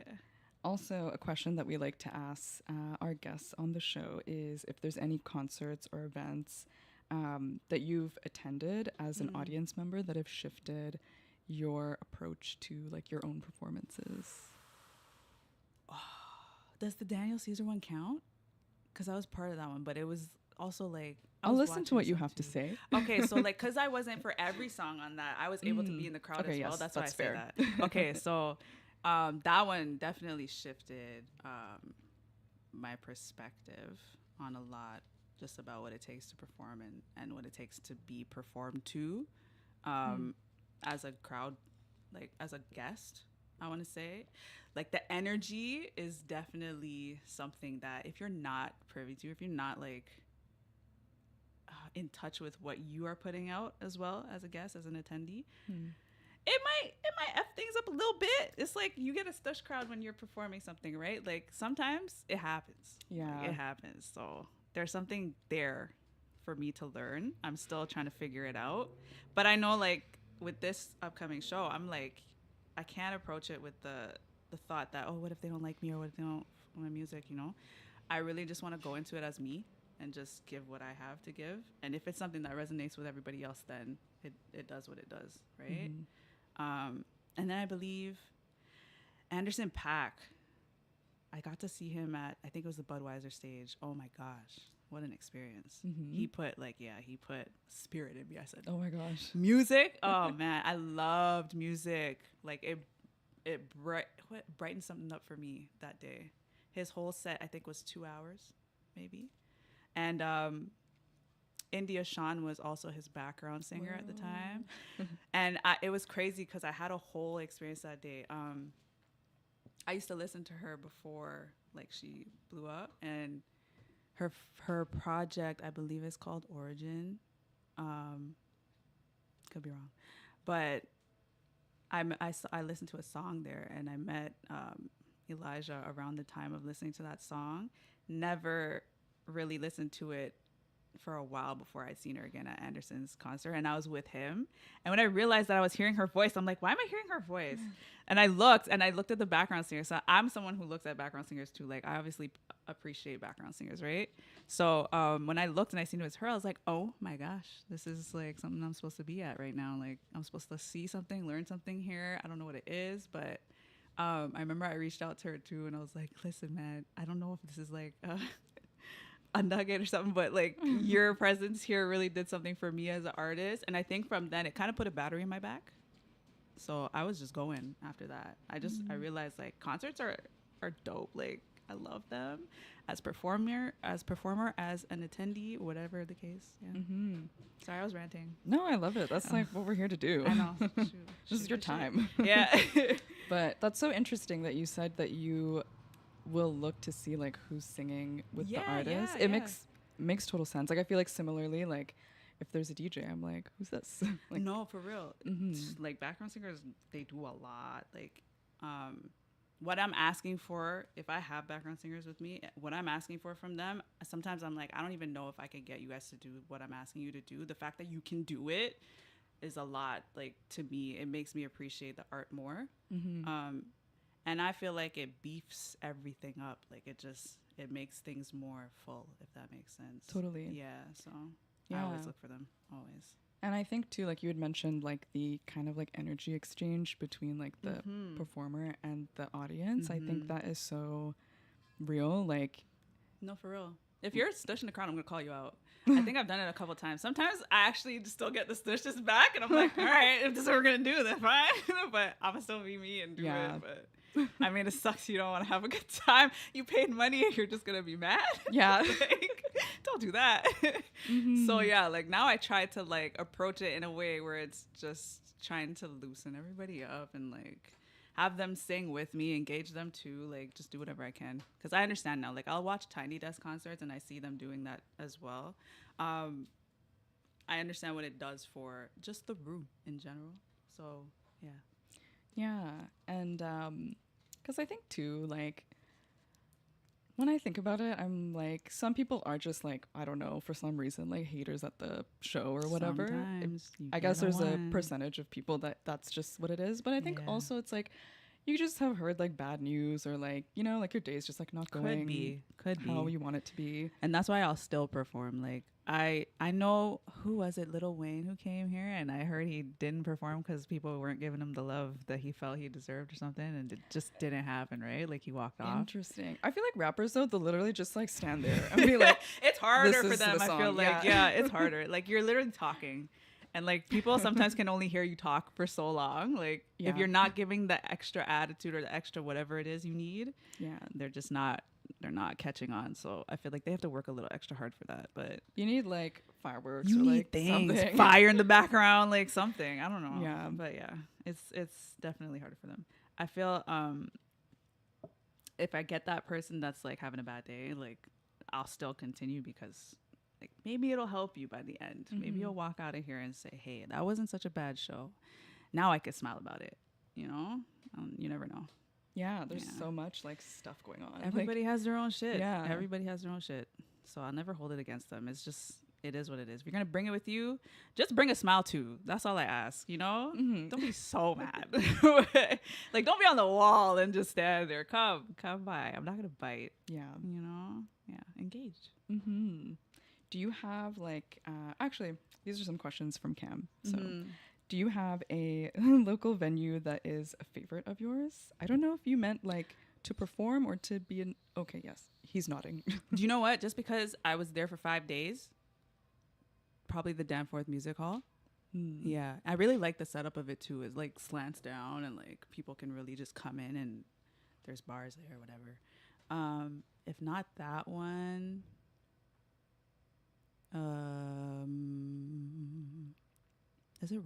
Also, a question that we like to ask our guests on the show is if there's any concerts or events that you've attended as an audience member that have shifted your approach to like your own performances. Does the Daniel Caesar one count? Because I was part of that one, but it was also like I'll listen to what you have to say. Okay, so like, because I wasn't for every song on that, I was able to be in the crowd Okay, as well. yes, That's why I that's say fair. that. Okay, so that one definitely shifted my perspective on a lot, just about what it takes to perform and what it takes to be performed to as a crowd, like as a guest. I want to say, like, the energy is definitely something that if you're not privy to, if you're not like in touch with what you are putting out as well as a guest, as an attendee, it might F things up a little bit. It's like you get a stush crowd when you're performing something, right? Like, sometimes it happens. Yeah. Like, it happens. So there's something there for me to learn. I'm still trying to figure it out. But I know, like, with this upcoming show, I'm like, I can't approach it with the thought that, oh, what if they don't like me, or what if they don't like my music, you know? I really just want to go into it as me and just give what I have to give. And if it's something that resonates with everybody else, then it does what it does, right? And then I believe Anderson .Paak, I got to see him at, I think it was the Budweiser stage. Oh my gosh, what an experience. He put spirit in me. I said, Oh my gosh. music. Oh man, I loved music. Like, it brightened something up for me that day. His whole set, I think, was 2 hours, maybe. And India Shann was also his background singer at the time. And it was crazy because I had a whole experience that day. I used to listen to her before, like, she blew up, and her project, I believe, is called Origin. Could be wrong, but I listened to a song there, and I met Elijah around the time of listening to that song. Never really listened to it for a while before I'd seen her again at Anderson's concert, and I was with him. And when I realized that I was hearing her voice, I'm like, why am I hearing her voice? And I looked at the background singer. So I'm someone who looks at background singers too. Like, I obviously appreciate background singers, right? So when I looked and I seen it was her, I was like, oh my gosh, this is like something I'm supposed to be at right now. Like, I'm supposed to see something, learn something here. I don't know what it is, but I remember I reached out to her too, and I was like, listen, man, I don't know if this is like a nugget or something, but like, your presence here really did something for me as an artist. And I think from then it kind of put a battery in my back. So I was just going after that. I realized, like, concerts are dope. Like, I love them as performer, as an attendee, whatever the case. Yeah. Sorry, I was ranting. No, I love it. That's like what we're here to do. I know. This is your time. Yeah. But that's so interesting that you said that you will look to see like who's singing with the artist. It makes total sense. Like, I feel like similarly, like, if there's a DJ, I'm like, who's this? Like, no, for real. Like, background singers, they do a lot. Like, what I'm asking for, if I have background singers with me, what I'm asking for from them, sometimes I'm like, I don't even know if I can get you guys to do what I'm asking you to do. The fact that you can do it is a lot. Like, to me, it makes me appreciate the art more. And I feel like it beefs everything up. Like, it makes things more full, if that makes sense. Totally. Yeah, so I always look for them, always. And I think too, like, you had mentioned like the kind of like energy exchange between like the performer and the audience. I think that is so real. Like, no, for real. If you're stushing the crowd, I'm gonna call you out. I think I've done it a couple times. Sometimes I actually still get the stushes back, and I'm like, all right, if this is what we're gonna do, then fine. But I'm gonna still be me and do it. But I mean, it sucks. You don't want to have a good time. You paid money, and you're just gonna be mad. Yeah. Like, don't do that. So yeah, like now I try to like approach it in a way where it's just trying to loosen everybody up and like have them sing with me, engage them too, like just do whatever I can. Because I understand now, like I'll watch Tiny Desk concerts and I see them doing that as well. I understand what it does for just the room in general. So yeah. Yeah. And because I think too, like, when I think about it, I'm like, some people are just like, I don't know, for some reason, like haters at the show or whatever. Sometimes you I guess get there's a one. percentage of people that's just what it is. But I think Yeah. also it's like, you just have heard like bad news or like, you know, like your day's just like not going Could how be. you want it to be. And that's why I'll still perform. Like I know, who was it, Lil Wayne, who came here, and I heard he didn't perform because people weren't giving him the love that he felt he deserved or something, and it just didn't happen, right? Like he walked off. Interesting. I feel like rappers though, they'll literally just like stand there and be like, It's harder "This for is them. the I feel song." like Yeah. it's harder. Like you're literally talking, and like people sometimes can only hear you talk for so long. Like Yeah. if you're not giving the extra attitude or the extra whatever it is you need, yeah, they're not catching on. So I feel like they have to work a little extra hard for that. But you need like fireworks you or need like things, something. fire in the background, like something. I don't know. Yeah. But yeah, it's definitely harder for them. I feel if I get that person that's like having a bad day, like I'll still continue because like maybe it'll help you by the end. Maybe you'll walk out of here and say, hey, that wasn't such a bad show. Now I can smile about it. You know, you never know. Yeah, there's Yeah. so much like stuff going on. Everybody has their own shit. Yeah. Everybody has their own shit. So I'll never hold it against them. It's just, it is what it is. If you're going to bring it with you, just bring a smile too. That's all I ask, you know? Don't be so mad. Like, don't be on the wall and just stand there. Come by. I'm not going to bite, yeah. you know? Yeah, engage. Mm-hmm. Do you have like, actually, these are some questions from Cam. So do you have a local venue that is a favorite of yours? I don't know if you meant like to perform or to be an, okay, yes, he's nodding. Do you know what? Just because I was there for 5 days, probably the Danforth Music Hall. Yeah, I really like the setup of it too. It's like slants down and like people can really just come in and there's bars there or whatever. If not that one, is it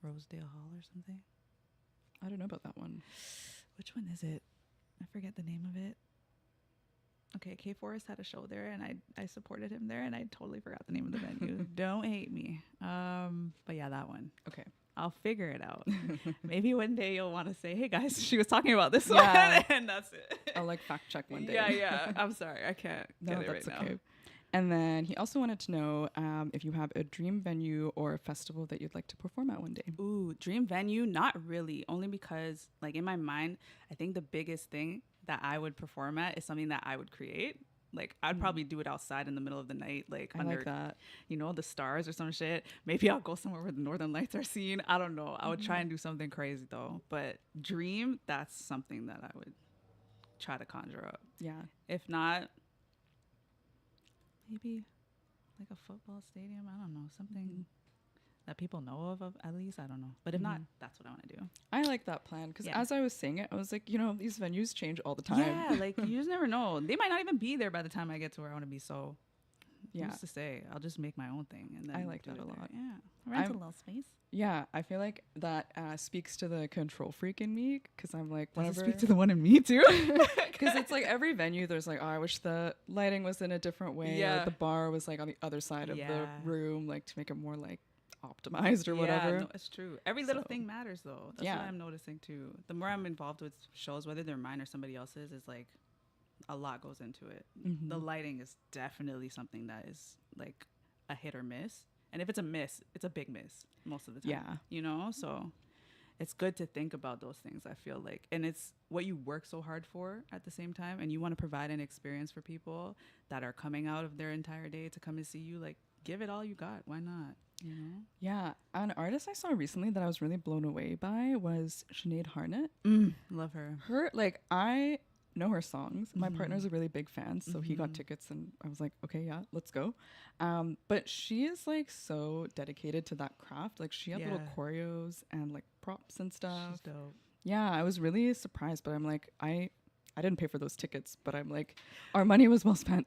Rosedale Hall or something? I don't know about that one. Which one is it? I forget the name of it. Okay, K Forest had a show there, and I supported him there, and I totally forgot the name of the venue. Don't hate me. But yeah, that one. Okay. I'll figure it out. Maybe one day you'll want to say, "Hey guys, she was talking about this Yeah. one," and that's it. I'll like fact check one day. Yeah. I'm sorry, I can't. No, get it that's right okay. now. And then he also wanted to know if you have a dream venue or a festival that you'd like to perform at one day. Ooh, dream venue? Not really. Only because, like, in my mind, I think the biggest thing that I would perform at is something that I would create. Like, I'd probably do it outside in the middle of the night, like I under, like that. you know, the stars or some shit. Maybe I'll go somewhere where the northern lights are seen. I don't know. I would try and do something crazy though. But dream, that's something that I would try to conjure up. Yeah. If not, maybe like a football stadium. I don't know, something that people know of at least. I don't know. But if not, that's what I want to do. I like that plan because Yeah. as I was saying it, I was like, you know, these venues change all the time. Yeah, like you just never know. They might not even be there by the time I get to where I want to be. So, Yeah. who's to say? I'll just make my own thing, and then I like do that it a there. lot. Yeah, rent a I'm- little space. Yeah, I feel like that speaks to the control freak in me because I'm like, Does it whenever speak to the one in me too? because it's like every venue there's like, oh, I wish the lighting was in a different way. Or Yeah. like the bar was like on the other side of the Yeah. room, like to make it more like optimized or Yeah, whatever. no, it's true. Every little So- thing matters though. That's Yeah. what I'm noticing too. The more I'm involved with shows, whether they're mine or somebody else's, is like a lot goes into it. The lighting is definitely something that is like a hit or miss. And if it's a miss, it's a big miss most of the time. Yeah. You know? So it's good to think about those things, I feel like. And it's what you work so hard for at the same time. And you want to provide an experience for people that are coming out of their entire day to come and see you. Like, give it all you got. Why not? You know? Yeah, an artist I saw recently that I was really blown away by was Sinead Harnett. Love her. Her, like, I know her songs. My partner's a Mm-hmm. really big fan, so he got tickets, and I was like, okay, yeah, let's go. But she is like so dedicated to that craft. Like she had little Yeah. choreos and like props and stuff. She's dope. Yeah, I was really surprised, but I'm like, I didn't pay for those tickets, but I'm like, our money was well spent.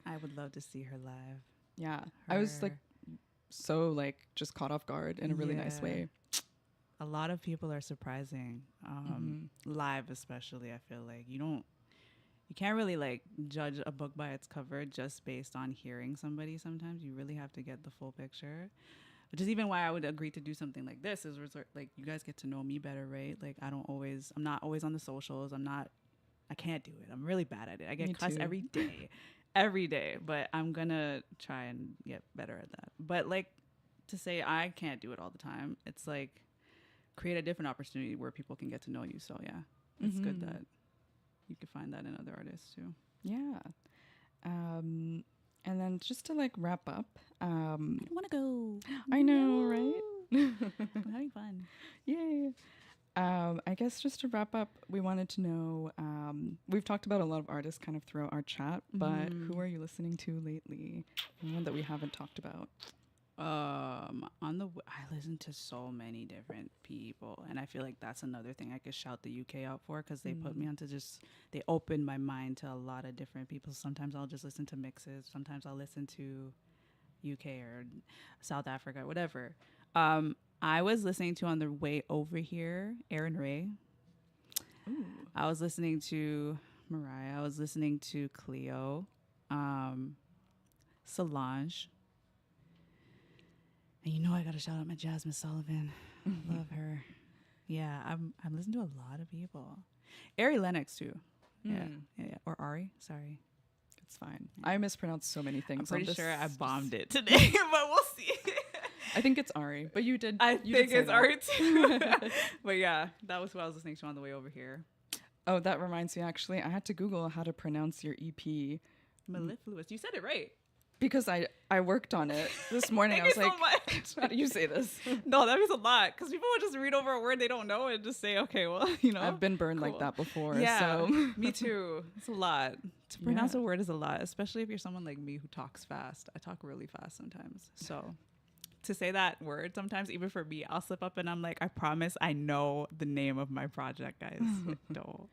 I would love to see her live. Yeah, I was like Her- so like just caught off guard in a really nice Yeah. way. a lot of people are surprising, live especially. I feel like you can't really like judge a book by its cover just based on hearing somebody. Sometimes you really have to get the full picture, which is even why I would agree to do something like this. Is like you guys get to know me better, right? Like I'm not always on the socials. I can't do it. I'm really bad at it. I Me get cussed too. every day, but I'm gonna try and get better at that. But like to say I can't do it all the time, it's like create a different opportunity where people can get to know you. So yeah, it's good that you can find that in other artists too. Yeah. And then just to like wrap up, I want to go. I know, right? I'm having fun. Yay. I guess just to wrap up, we wanted to know, we've talked about a lot of artists kind of throughout our chat, but who are you listening to lately? One that we haven't talked about. I listen to so many different people, and I feel like that's another thing I could shout the UK out for, because they put me onto they opened my mind to a lot of different people. Sometimes I'll just listen to mixes. Sometimes I'll listen to UK or South Africa, whatever. I was listening to on the way over here, Aaron Ray. Ooh. I was listening to Mariah. I was listening to Cleo, Solange. And you know I gotta shout out my Jasmine Sullivan. Love her. Yeah, I'm listening to a lot of people. Ari Lennox too. Yeah. Or Ari, sorry. It's fine. I mispronounce so many things. I'm pretty on this. sure I bombed it today, but we'll see. I think it's Ari, but you did. I you think did say it's that. Ari too. But yeah, that was what I was listening to on the way over here. Oh, that reminds me. Actually, I had to Google how to pronounce your EP Mellifluous. You said it right. because I worked on it this morning. I was Thank like, you so much. how do you say this? No, that means a lot, because people would just read over a word they don't know and just say, okay, well, you know. I've been burned like cool. that before. Yeah, So. me too. It's a lot. To pronounce Yeah. a word is a lot, especially if you're someone like me who talks fast. I talk really fast sometimes. So to say that word sometimes, even for me, I'll slip up and I'm like, I promise I know the name of my project, guys. Don't.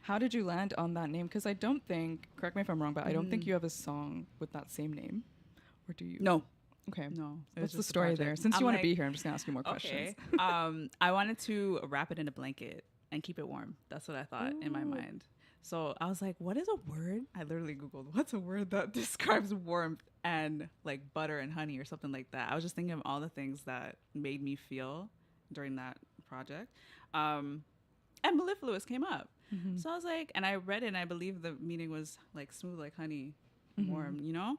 How did you land on that name? Because I don't think, correct me if I'm wrong, but I don't think you have a song with that same name. Or do you? No. Okay. No. it was What's the just a story there? project. Since I'm you want to like, be here, I'm just going to ask you more questions. Okay. I wanted to wrap it in a blanket and keep it warm. That's what I thought in my mind. So I was like, what is a word? I literally Googled, what's a word that describes warmth and like butter and honey or something like that. I was just thinking of all the things that made me feel during that project. And mellifluous came up. So I was like, and I read it and I believe the meaning was like smooth like honey, warm, you know?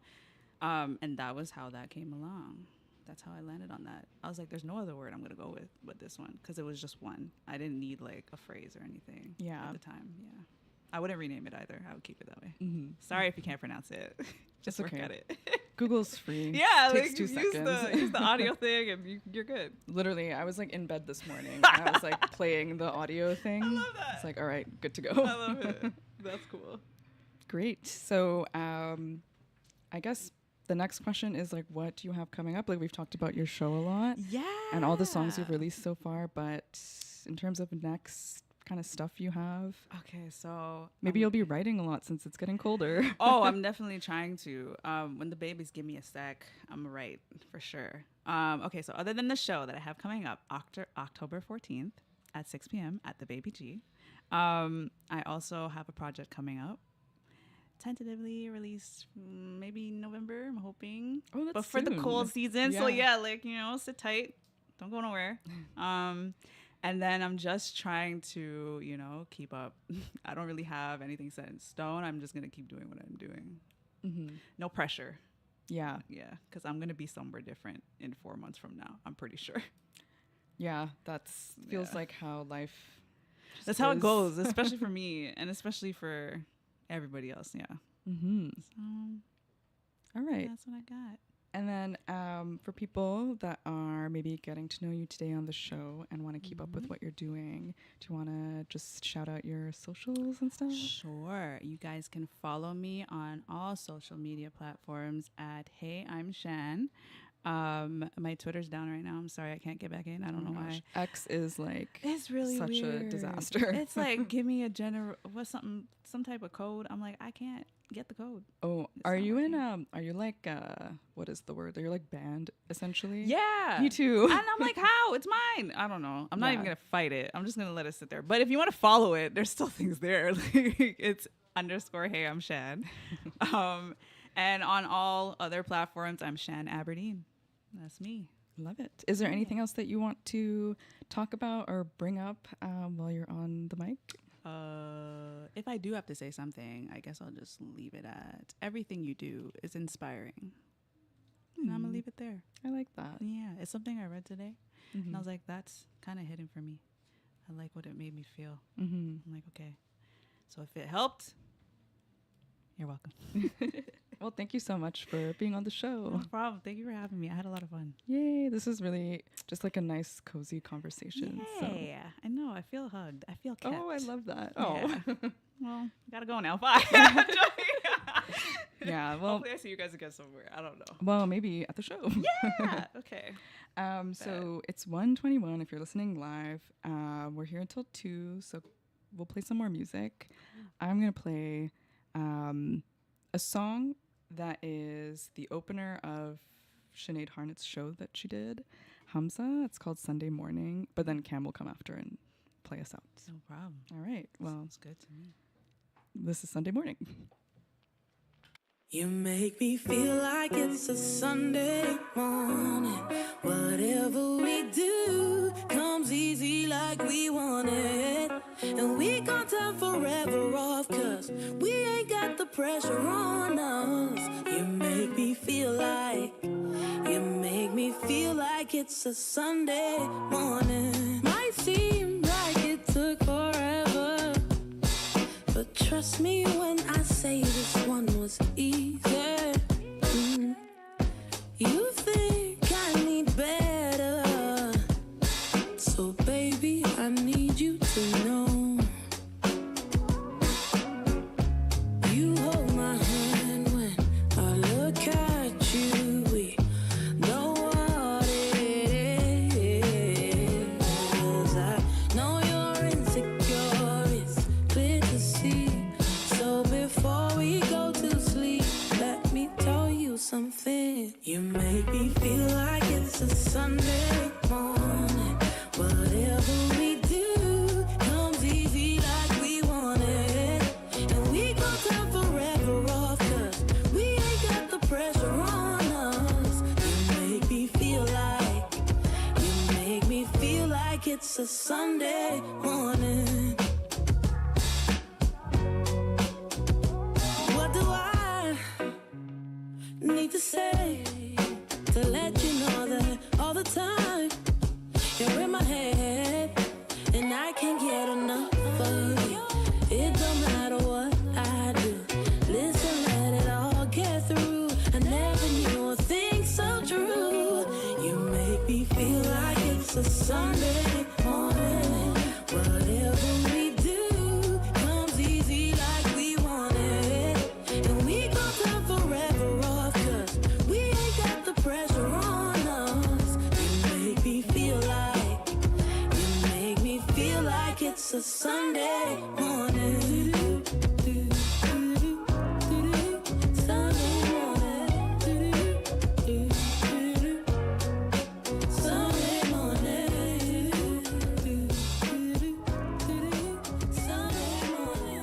And that was how that came along. That's how I landed on that. I was like, there's no other word I'm going to go with but this one, because it was just one. I didn't need like a phrase or anything Yeah. at the time. Yeah. I wouldn't rename it either. I would keep it that way. Sorry if you can't pronounce it. Just work okay. at it. Google's free. Yeah, Takes like 2 use seconds. use the audio thing and you're good. Literally, I was like in bed this morning. And I was like playing the audio thing. I love that. It's like, all right, good to go. I love it. That's cool. Great. So I guess the next question is like, what do you have coming up? Like we've talked about your show a lot. Yeah. And all the songs you've released so far, but in terms of next kind of stuff you have, Okay, so maybe you'll be writing a lot since it's getting colder. oh, I'm definitely trying to. When the babies give me a sec, I'm right for sure. Okay, so other than the show that I have coming up, October 14th at 6 p.m. at the Baby G, I also have a project coming up. Tentatively released maybe November, I'm hoping. Oh, that's but for the soon. cold season, so Yeah. yeah, like, you know, sit tight, don't go nowhere. And then I'm just trying to, you know, keep up. I don't really have anything set in stone. I'm just gonna keep doing what I'm doing. No pressure. Yeah. Yeah, because I'm gonna be somewhere different in 4 months from now. I'm pretty sure. Yeah. That's feels Yeah. like how life. That's how it is. goes, especially for me and especially for everybody else. Yeah. Mm-hmm. So All right. that's what I got. And then for people that are maybe getting to know you today on the show and want to keep up with what you're doing, do you want to just shout out your socials and stuff? Sure. You guys can follow me on all social media platforms at Hey I'm Shann. My Twitter's down right now. I'm sorry, I can't get back in. I don't know why. X is like It's really such weird. a disaster. It's like give me a some type of code. I'm like I can't get the code. Oh, It's are not you in working. are you like what is the word? Are you like banned essentially? Yeah, Me too. And I'm like, how? It's mine. I don't know. I'm not even Yeah. gonna fight it. I'm just gonna let it sit there. But if you want to follow it, there's still things there. Like it's _ Hey I'm Shann. And on all other platforms, I'm Shann Aberdeen. That's me. Love it. Is there anything else that you want to talk about or bring up while you're on the mic? If I do have to say something, I guess I'll just leave it at everything you do is inspiring. And I'm gonna leave it there. I like that. Yeah, it's something I read today, and Mm-hmm. I was like, that's kind of hidden for me. I like what it made me feel. Mm-hmm. I'm like, okay. So if it helped, you're welcome. Well, thank you so much for being on the show. No problem. Thank you for having me. I had a lot of fun. Yay. This is really just like a nice, cozy conversation. Yeah, I know. I feel hugged. I feel kept. Oh, I love that. Yeah. Oh. Well, gotta go now. Bye. Yeah, well, Hopefully I see you guys again somewhere. I don't know. well, maybe at the show. Yeah. Okay. So it's 1:21 if you're listening live. We're here until 2, so we'll play some more music. I'm going to play a song that is the opener of Sinead Harnet's show that she did, Hamza. It's called Sunday Morning, but then Cam will come after and play us out. No problem. All right, well, Sounds good to me. this is Sunday Morning. You make me feel like it's a Sunday morning. Whatever we do comes easy like we want it. And we can't turn forever off, cause we ain't got the pressure on us. You make me feel like it's a Sunday morning. Might seem like it took forever, but trust me when I say this one was easy. You think I need better, so baby, I need you to know. You hold my hand when I look at you. We know what it is. I know you're insecure, it's clear to see. So before we go to sleep, let me tell you something. You make me feel like it's a Sunday morning. Whatever we do comes easy like we want it. And we gon' turn forever off, cause we ain't got the pressure on us. You make me feel like it's a Sunday morning. What do I need to say to let you know that all the time you're in my head and I can't get enough of you? It don't matter what I do. Listen, let it all get through. I never knew a thing so true. You make me feel like it's a Sunday morning. Whatever we do comes easy like we want it. And we gon' turn forever off, cause we ain't got the pressure on us. You make me feel like it's a Sunday morning. Sunday morning. Sunday morning. Sunday morning.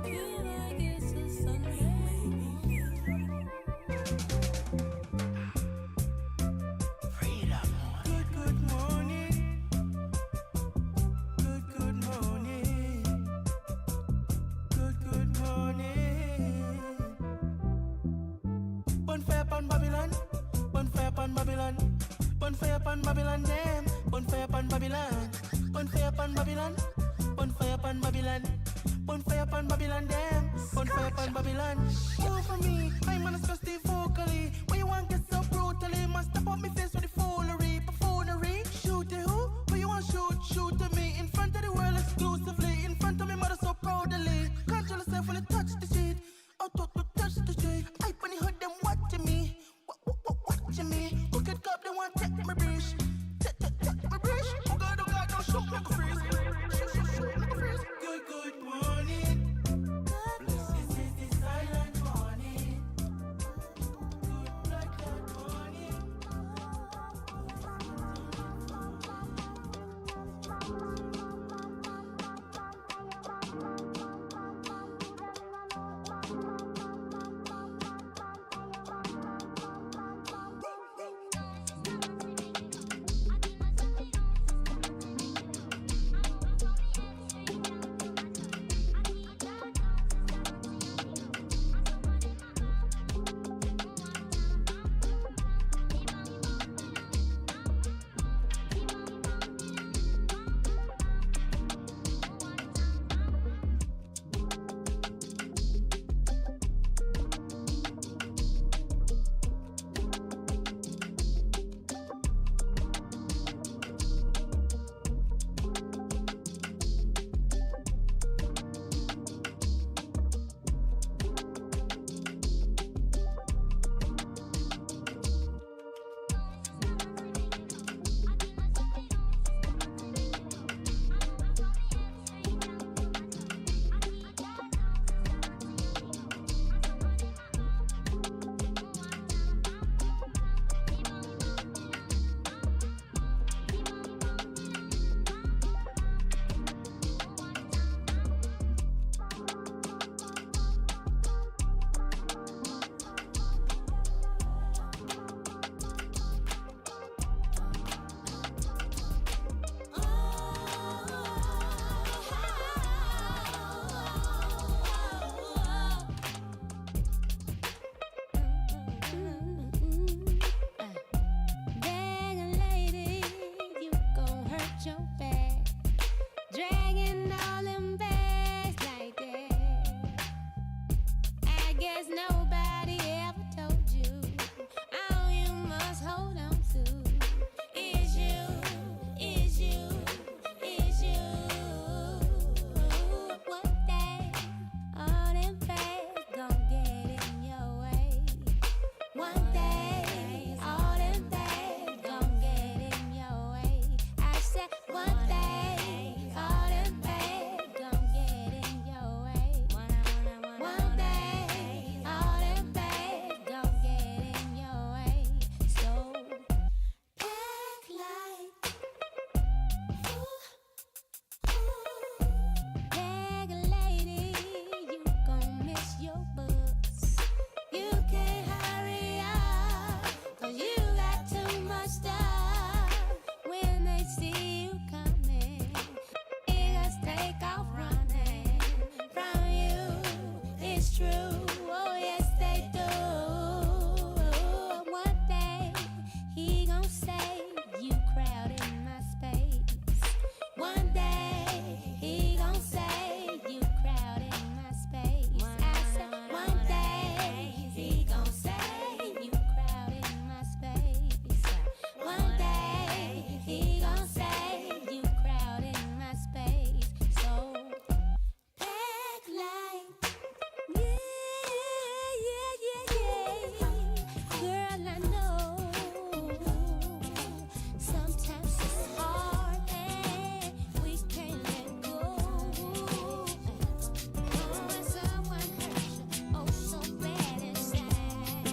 Feel like it's a Sunday. Good morning. Good morning. Good morning. Bonfire upon Babylon. Bonfire upon Babylon. Bonfire upon Babylon. Damn. Bonfire upon Babylon. Bonfire upon Babylon. Bonfire upon Babylon. Bonfire upon Babylon, them. Bonfire upon Babylon. You for me, I'm on a disgusting vocally. Why you want get so brutally? Must step up me face with the foolery, buffoonery. Shoot the who? Who you want shoot? Shoot to me in front of the world exclusively. In front of me mother so proudly. Control yourself when you touch the shit. Out to touch the street. I when you heard them watching me. Watching me. Wicked cop they want take my bridge. Take my bridge. Oh God, don't shoot me go freeze. Shoot me go freeze. Good morning. This is the silent morning. Good black morning. Begging lady, you gon' hurt your back. Dragging all them bags like that. I guess nobody ever told you all you must hold on to is you, is you, is you. One day, all them bags gon' get in your way. One day, all them bags gon' get in your way. I said one day, all them bags gon' get in your way. One day, all them bags gon' get in your way. So pack light, bag lady, you gon' miss your bus. You can't hurry up, 'cause you got too much stuff. When they see you coming, niggas take off running from you. It's true, oh yes they do. One day, he gon' say you crowding my space. One day, he gon' say you crowding my space. I said one day, he gon' say you crowding my space. One day, he gon' say you crowding my space. So pack light, yeah, yeah, yeah, yeah. Girl, I know sometimes it's hard and we can't let go. When someone hurts you, oh so bad inside.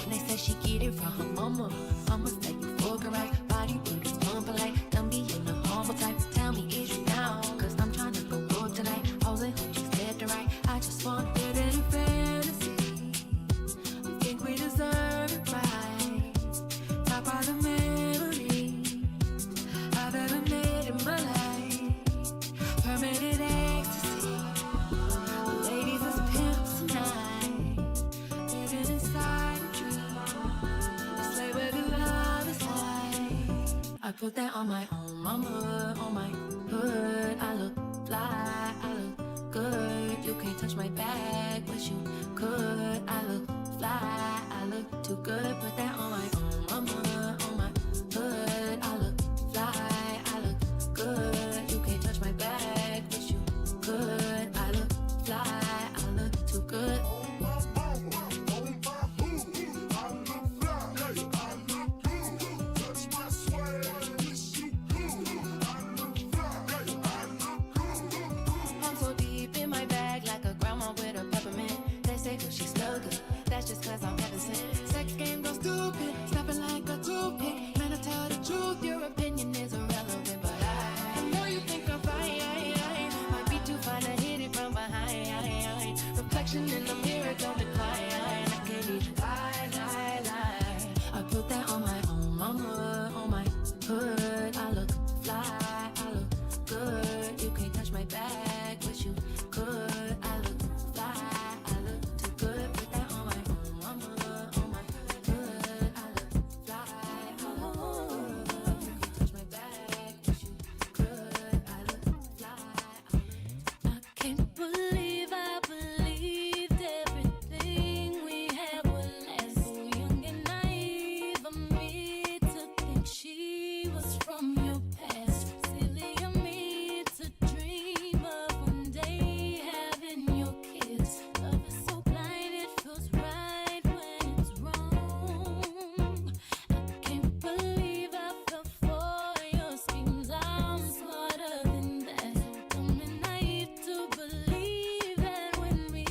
They say she get it from her mama. I'ma stay fuck her right. Body work is bumping like don't be in the humble type. Tell me is you down? 'Cause I'm trying to go good tonight. I was in who just said the right. I just want it in fantasy. We think we deserve it right. Top of the memory I've ever made in my life. Permanent ecstasy. Ladies is pimps tonight. Living inside a dream. It's like where the love is high. I put that on my own mama, on my hood. I look fly. I look good. You can't touch my bag, but you could. I look fly. I look too good. Put that on my mama, on my hood. I look fly. I look good. You can't touch my bag, but you could. I look fly. I look too good. I'm so deep in my bag like a grandma with a peppermint. They say cause she smell good, that's just cause I'm heaven sent. Sex game go stupid, snapping like a toothpick. Man, I tell the truth, your opinion is irrelevant. But I know you think I'm fine, might be too fine to hit it from behind. Reflection in the mirror, don't decline. I can't even lie. I put that on my own mama, on my hood. I look fly, I look good. You can't touch my bag, but you could. I look fly, I look too good. Put that on my own mama, on my hood. I look fly, I look good. You can't touch my bag, but you could. I look fly. I can't believe I believed everything we had would last. So young and naive of me to think she was from your past. Silly of me to dream of one day having your kiss. Love is so blind, it feels right when it's wrong. I can't believe I fell for your schemes. I'm smarter than that. So dumb and naive to believe that with me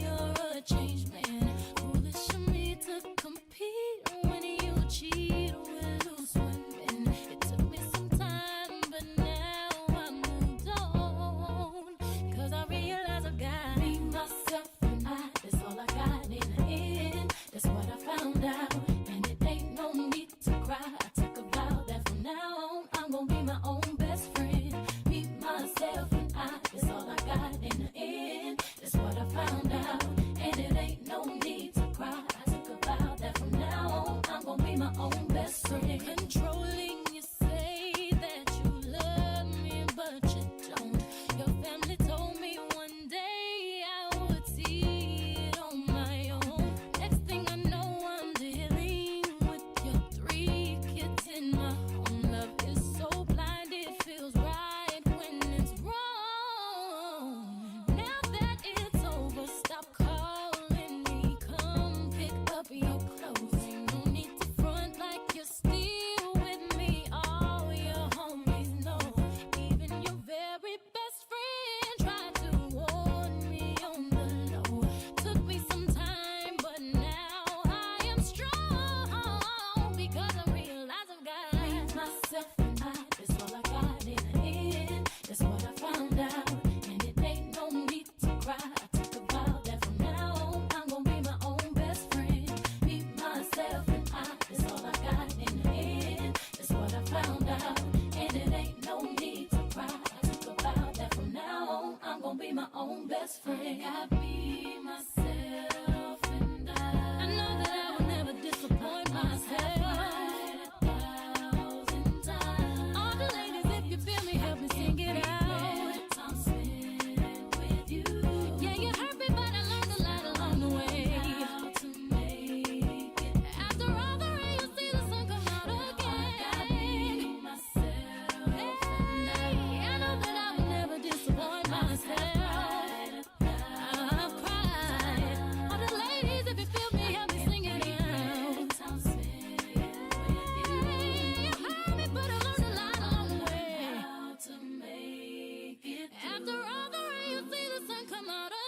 you're a changed man. Foolish of me to compete when you cheat with loose women. It took me some time, but now I moved on. Cause I realize I've got me, myself, and I. That's all I got in the end. That's what I found out. And it ain't no need to cry. I took a vow that from now on I'm gonna be my own best friend. Me, myself, and I. That's all I got in the end. That's what I found out. And it ain't no need to cry. I took a vow that from now on I'm gonna be my own best friend. Controlling, you say that you love me, but you don't. Your family told me one day I would see it on my own. Next thing I know, I'm dealing with your 3 kids in my home. Love is so blind, it feels right when it's wrong. Now that it's over, stop calling me. Come pick up your clothes. Ain't no need to front like you're still with me. All your homies know. Even your very best friend tried to warn me on the low. Took me some time, but now I am strong. Because I realize I've got me, myself, and I. That's all I got in the end. That's what I found out. And it ain't no need to cry. I took a vow that from now on I'm gonna be my own best friend. Me, myself, and I. That's all I got in the end. That's what I found out. And it ain't no need to cry. I took a vow that from now on I'm gonna be my own best friend. Got me, myself, and I. I know that I will never disappoint myself. 1,000 times. All the ladies, if you feel me, help me sing it out. Time spent with you. Yeah, you hurt me, but I learned a lot along the way. How to make it. After all the rain, you see the sun come out again. Myself, and I know that I will never disappoint myself. I've cried. All the ladies, if you feel me, help me sing it out. Time spent with you. You hurt me, but I learned a lot along the way. How to make it. After all the rain, you see the sun come out again.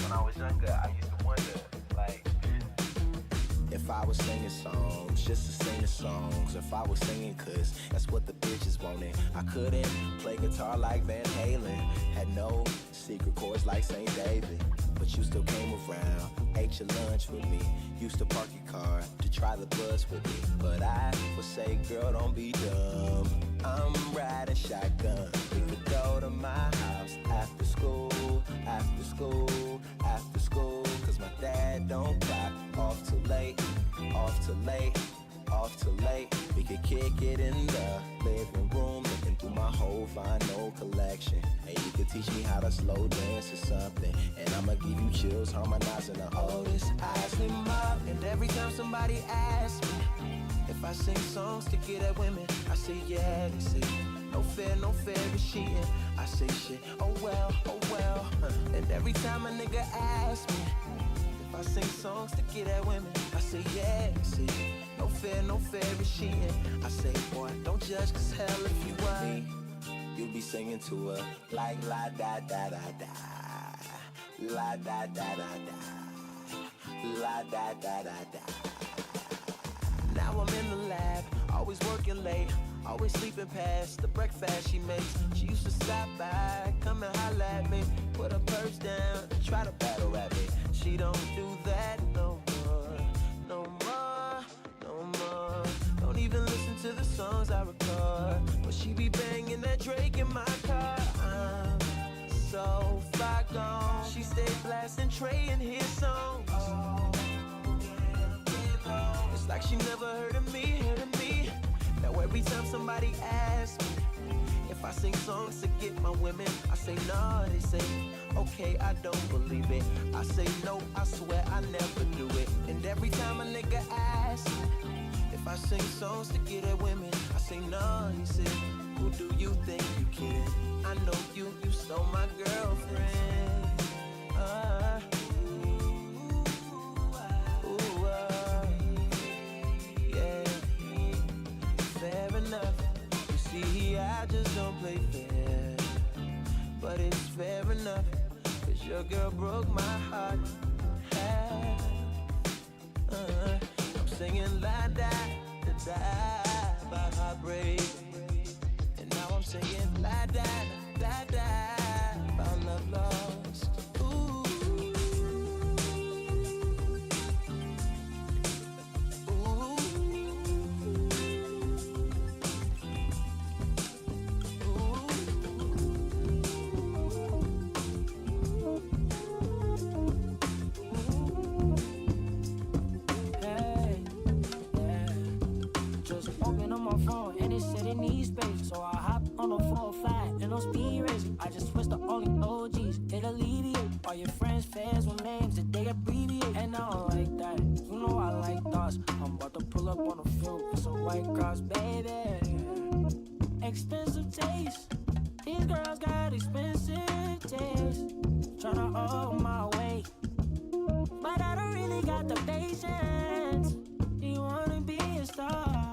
When I was younger, I used to wonder, like, if I was singing songs, just to sing the songs. If I was singing, cause that's what the bitches wanted. I couldn't play guitar like Van Halen. Had no secret chords like St. David. But you still came around. ate your lunch with me. Used to park your car to try the bus with me. But I would say, girl, don't be dumb. I'm riding shotgun. We could go to my house after school, after school, after school. Cause my dad don't clock off too late, off too late, off too late. We could kick it in the living room, looking through my whole vinyl collection. And you could teach me how to slow dance or something. And I'ma give you chills, harmonizing the oldest. I slim up, and every time somebody asks me if I sing songs to get at women, I say yeah, they say no fair is cheating. I say shit, oh well, oh well. And every time a nigga asks me if I sing songs to get at women, I say yeah, they say no fair is cheating. I say boy, don't judge, cause hell if you were me, you be singing to her like la da da da da, la da da da da, la da da da da. Now I'm in the lab, always working late, always sleeping past the breakfast she makes. She used to stop by, come and holler at me, put her purse down, try to battle at me. She don't do that no more, no more, no more. Don't even listen to the songs I record, but she be banging that Drake in my car. I'm so far gone. She stay blasting Trey and his songs. It's like she never heard of me, Now every time somebody asks me if I sing songs to get my women, I say nah, they say okay, I don't believe it. I say no, I swear I never do it. And every time a nigga asks me if I sing songs to get at women, I say nah, he said, who do you think you kidding? I know you stole my girlfriend. Yeah, fair enough. You see, I just don't play fair, but it's fair enough, cause your girl broke my heart. I'm singing la da da da about heartbreak, and now I'm singing la da da da about love lost. Ooh. Ooh. Phone and it said it needs space, so I hop on the 405 and no speed race. I just switched to only OGs, it alleviate all your friends' fans with names that they abbreviate. And I don't like that, you know I like thoughts. I'm about to pull up on the field with some white cross, baby. Expensive taste, these girls got expensive taste. Tryna hold my weight, but I don't really got the patience. Do you wanna be a star?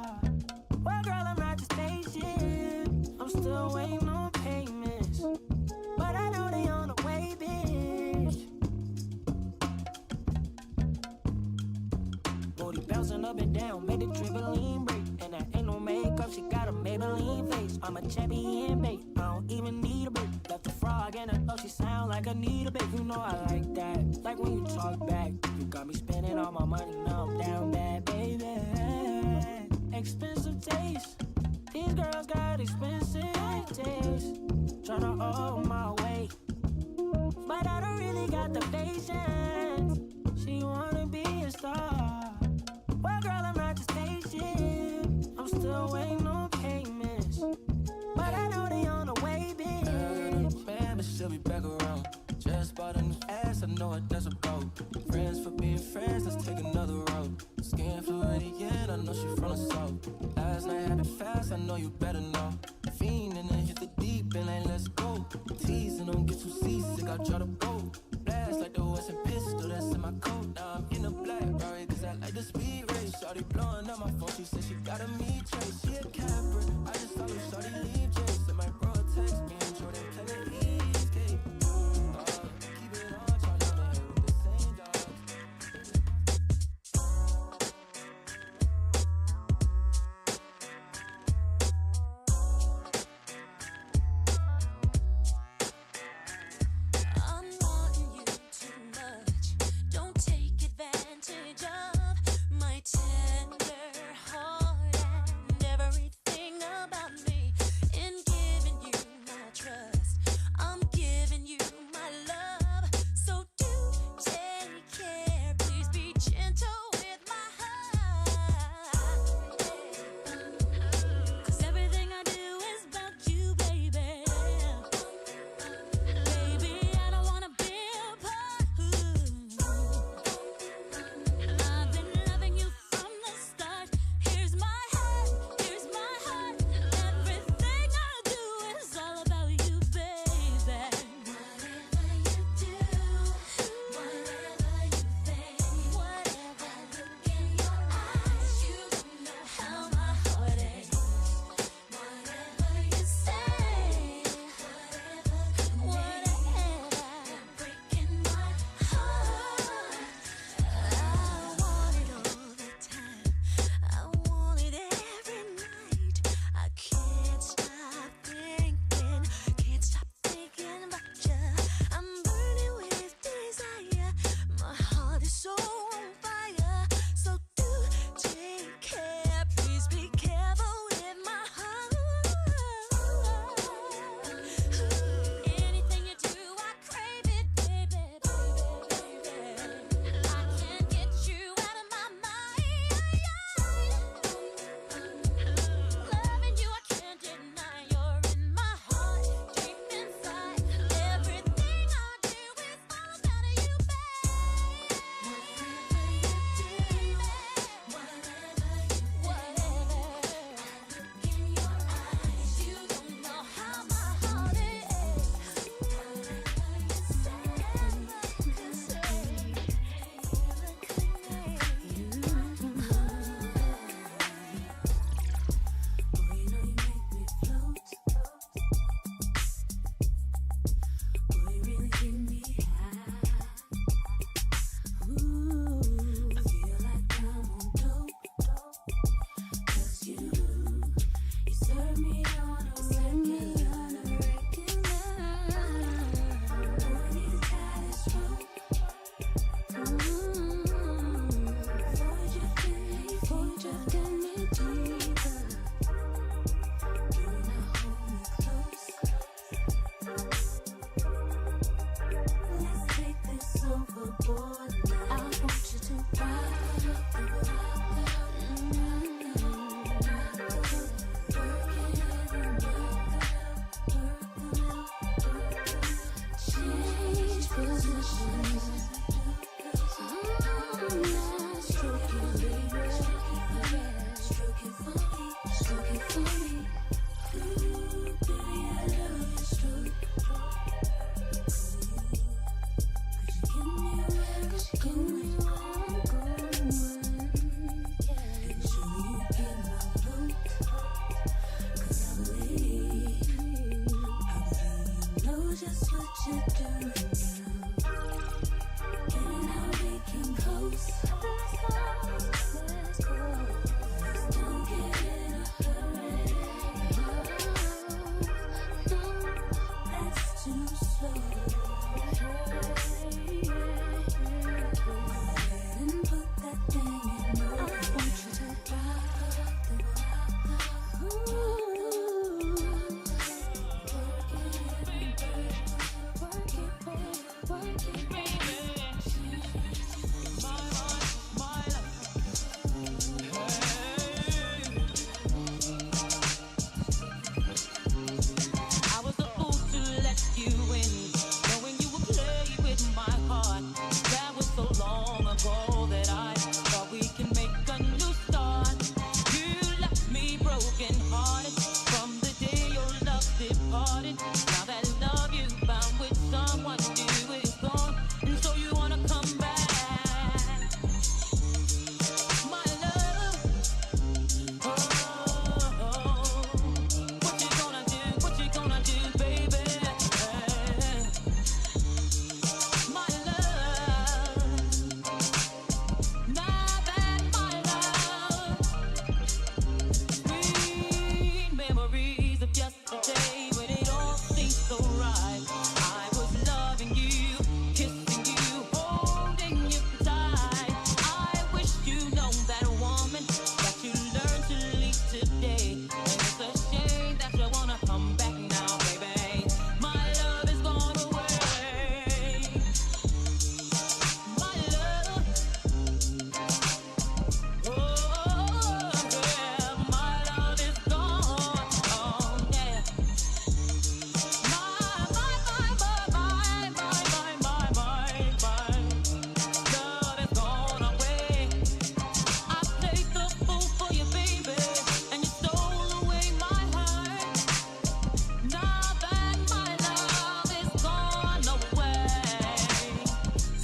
Well, girl, I'm not your spaceship. I'm still waiting on payments, but I know they on the way, bitch. Booty bouncing up and down, made the trampoline break. And that ain't no makeup, she got a Maybelline face. I'm a champion, babe, I don't even need a break. Left a frog and I know she sound like Anita, babe. You know I like that, like when you talk back. You got me spending all my money, now I'm down bad, baby. Expensive taste, these girls got expensive taste. Tryna hold my weight, but I don't really got the patience. She wanna be a star. Well, girl, I'm not your spaceship. I'm still waiting on payments, but I know they on the way, bitch. Man, but she'll be back around. Just bought a new ass, I know what that's about. Friends for being friends, let's take another route. Skin Floridian, I know she from the south. Last night happened fast, I know you better know. Fiendin' and hit the deep and like, let's go. Teasing, don't get too seasick, I try to go. Blast like the Western pistol that's in my coat. Now I'm in a black Rari, cause I like the speed race. Shawty blowing up my phone, she said she got a me trace. She a camper, I just saw her shawty leave Jace. And my bro text me and Jordan play the escape. Keep it on, try to hit with the same dogs. impossible that I thought we can make a new start. You left me broken hearted from the day your love departed. Now that love you found with someone new is gone, and so you wanna come back. My love, oh, what you gonna do? What you gonna do, baby? My love, now that my love, sweet memories of yesterday when it all seemed so right. I was loving you, kissing you, holding you tight. I wish you know that woman that you learned to leave today. And it's a shame that you wanna come back now, baby. My love is gone away. My love, oh yeah, my love is gone. Oh yeah. My love is gone away. I played the fool for you, baby, and you stole away my heart. Now that my love is gone away,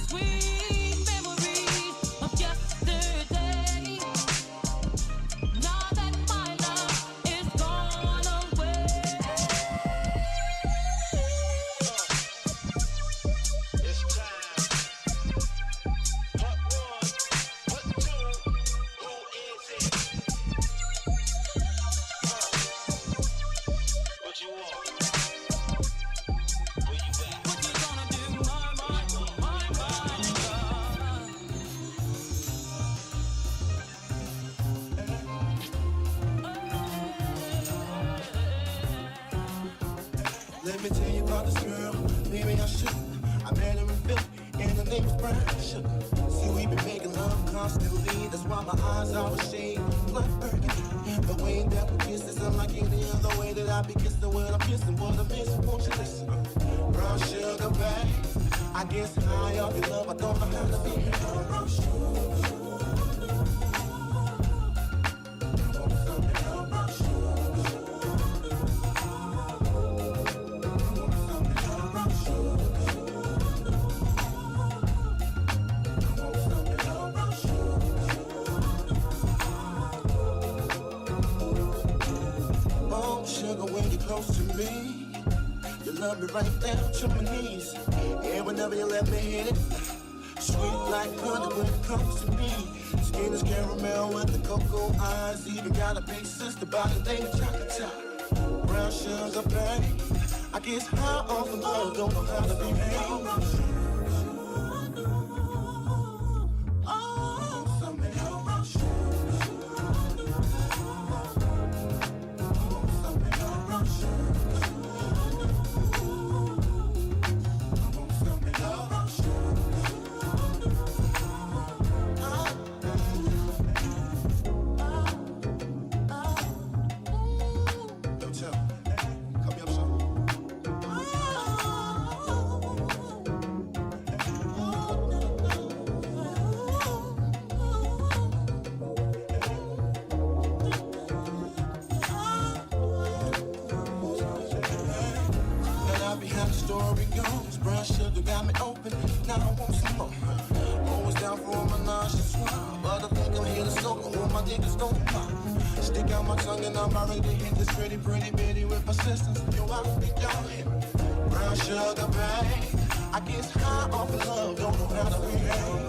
sweet memories of yesterday. Now that my love is gone away. It's time. Part one, part two. Who is it? What you want? Where you at? What you gonna do, my love? Let me tell you about this girl, maybe I should. I met her in Philly, and her name was Brian Sugar. See, we been making love constantly, that's why my eyes always shade blood burgundy. The way that we kiss is unlike any other way that I be kissing when I'm kissing. What I miss, won't you listen? Brown sugar, babe. I guess high off your love, I don't know how to be. Brown sugar. Oh, sugar, when you're close to me, you love me right down to my knees. And whenever you let me hit it, sweet like honey when it comes to me. Skin is caramel with the cocoa eyes. Even got a big sister by the name of Chocolate. Brown sugar, babe. I guess high off of love, don't know how to behave. Oh, something else. Story goes, brown sugar got me open. Now I want some more. Always down for a menage a trois, but I think I'm here to soak. All my niggas don't pop. Stick out my tongue and I'm already to hit this pretty bitty with persistence. Yo, I don't think y'all hit me. Brown sugar, babe. I guess high off of love, don't know how to behave.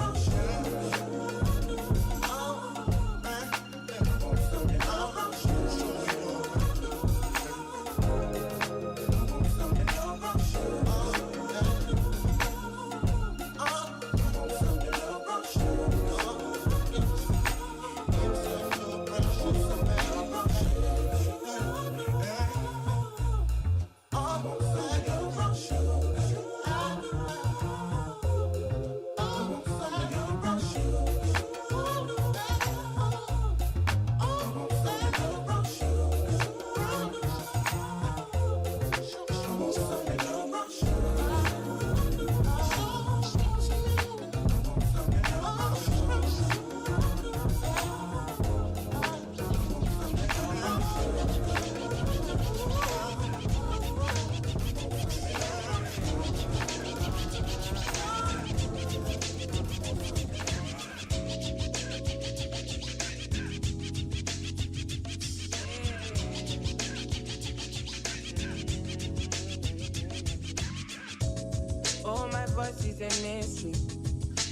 is a mystery.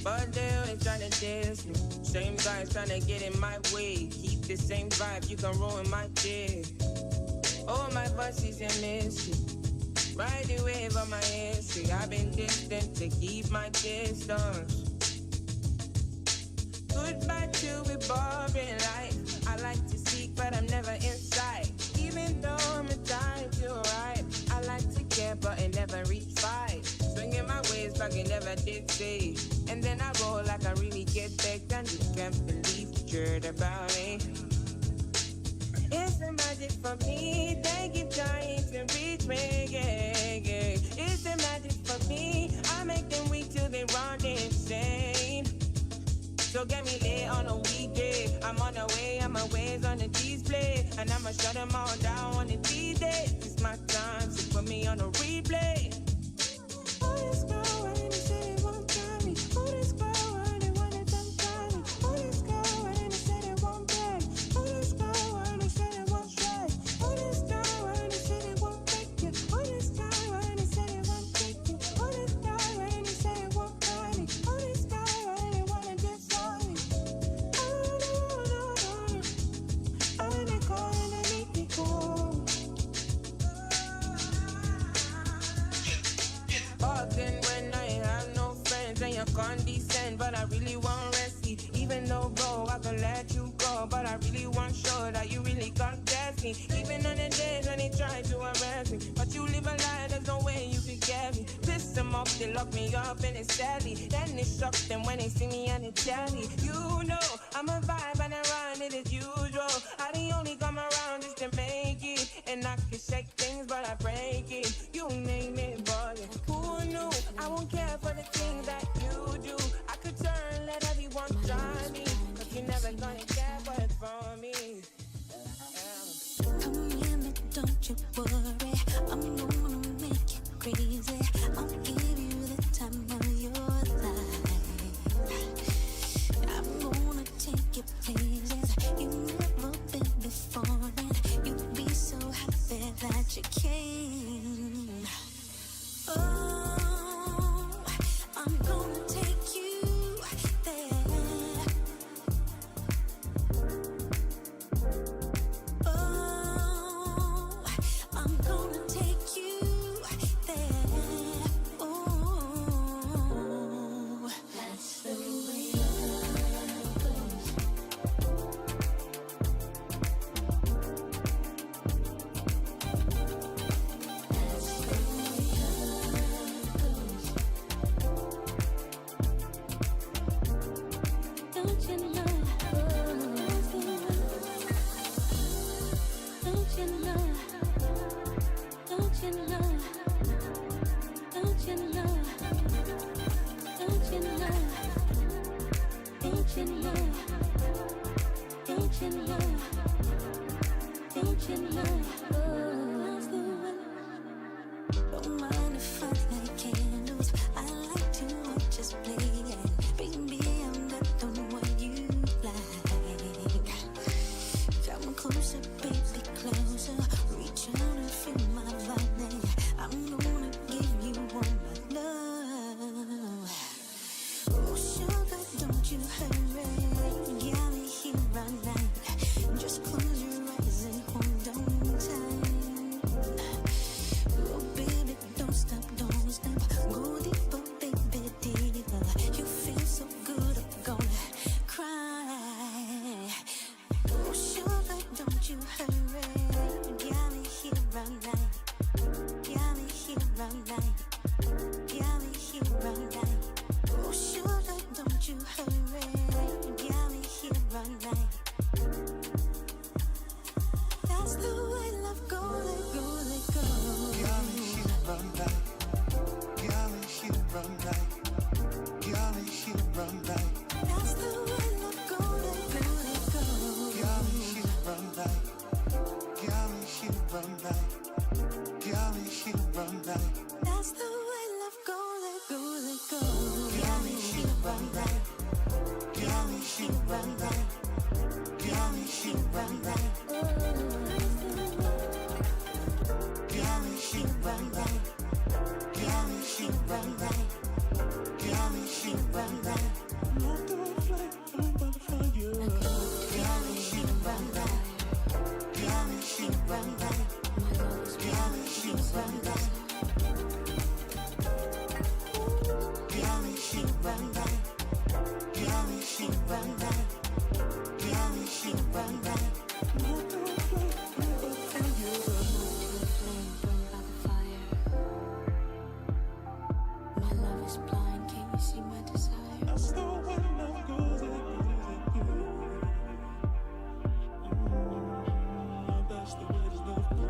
But they always tryna diss me. Same guys tryna get in my way. Keep the same vibe, you can ruin my day. Oh, my boss is a mystery. Ride the wave of my history. I've been distant to keep my distance. Goodbye to a boring life. I like to seek, but I'm never inside. Even though I'm a time to right, I like to care, but it never reach fight. Swinging my ways back, it never did say. And then I roll like I really get baked, and you can't believe what you heard about me. It's the magic for me. They keep trying to reach me, yeah, yeah. It's the magic for me. I make them weak till they run insane. So get me late on a weekday. I'm on the way, and my ways on the display. And I'ma shut them all down on the D-Day. It's my time, so put me on a replay. Oh, this girl, when they say they won't try me. Oh, this girl, when they want it, don't try me. Oh, this girl, when they say they won't beg. Oh, this girl, when they say they won't stray. Oh, this girl, when they say they won't break you. Oh, this girl, when they say they won't take you. Oh, this girl, when they say they won't cry me. Oh, this girl, when they wanna destroy me. Oh, no, no, no, no. Oh, when they call and they make me go. Often when I have no friends and you condescend, but I really want rescue. Even though, bro, I can let you go, but I really want sure that you really can't test me. Even on the days when they try to arrest me, but you live a lie, there's no way you could get me. Piss them off, they lock me up and it's sadly. Then it shocks them when they see me on the telly. You know, I'm a vibe and I run it as usual. I the only come around just to make it. And I can shake things, but I break it. You name it, boy. Who knew? I won't care for the things that you do. I could turn, let everyone try me. Cause you're never gonna care what's for me. Come here, but don't you worry. I'm gonna make you crazy. I'll give you the time of your life. I'm gonna take you places you've never been before, and you'll be so happy that you came. Oh, I'm gonna take you there. Oh, I'm gonna take you there. Oh, that's the way love goes. That's the way love goes. Don't you know? Don't you know? Don't you know? Don't you know? Don't you know? Don't you know? Don't you know? Don't you know? That's the way. Don't mind if I light candles. I like to watch us play. And baby, I'm not the one you like. Come closer, baby, closer. Reach out and feel my body. I'm gonna give you all my love. Oh, sugar, don't you hurry. Got me here all night. Just close your eyes and hold on tight. run down. Yeah, we should run down. My love is blind, can't you see my desire? That's the way love goes. That's the way this love goes.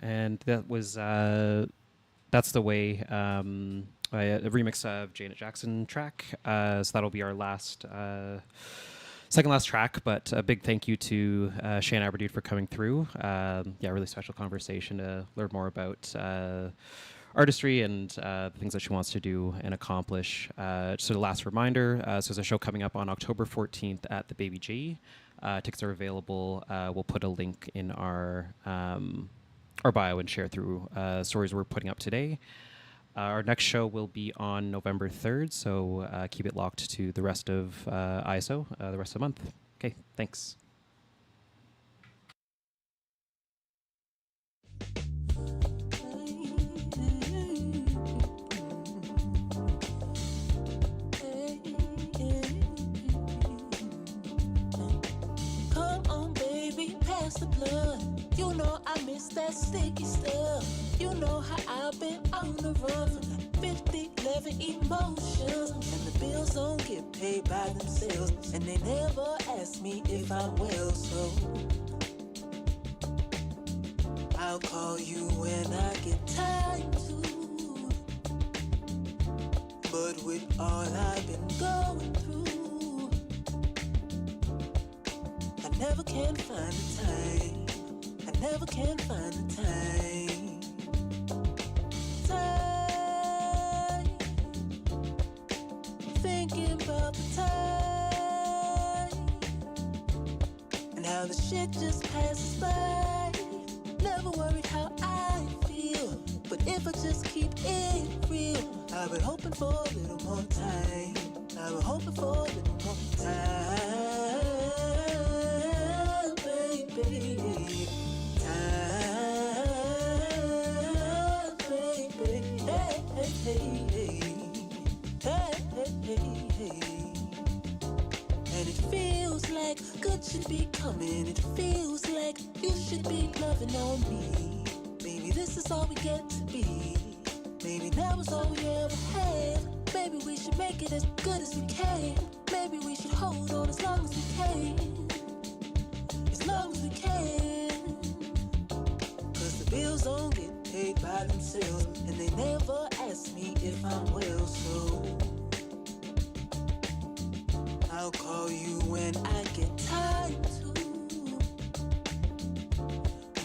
And that was That's the Way, a remix of Janet Jackson track. So that'll be our second last track, but a big thank you to Shann Aberdeen for coming through. Really special conversation to learn more about artistry and the things that she wants to do and accomplish. So the last reminder, so there's a show coming up on October 14th at the Baby G. Tickets are available. We'll put a link in our bio and share through stories we're putting up today. Our next show will be on November 3rd, so keep it locked to the rest of ISO the rest of the month. Okay, thanks. Come on, baby, pass the blood. You know I miss that sticky stuff. You know how I've been on the run from like 50, 11 emotions. And the bills don't get paid by themselves. And they never ask me if I'm well, so I'll call you when I get time to. But with all I've been going through, I never can find the time. I never can find the time. Thinking about the time and how the shit just passes by. Never worried how I feel, but if I just keep it real, I've been hoping for a little more time. I've been hoping for a little more time, baby. And it feels like good should be coming. It feels like you should be loving on me. Maybe this is all we get to be. Maybe that was all we ever had. Maybe we should make it as good as we can. Maybe we should hold on as long as we can. As long as we can. Cause the bills don't get paid by themselves, and they never ask me if I'm well, so I'll call you when I get time to.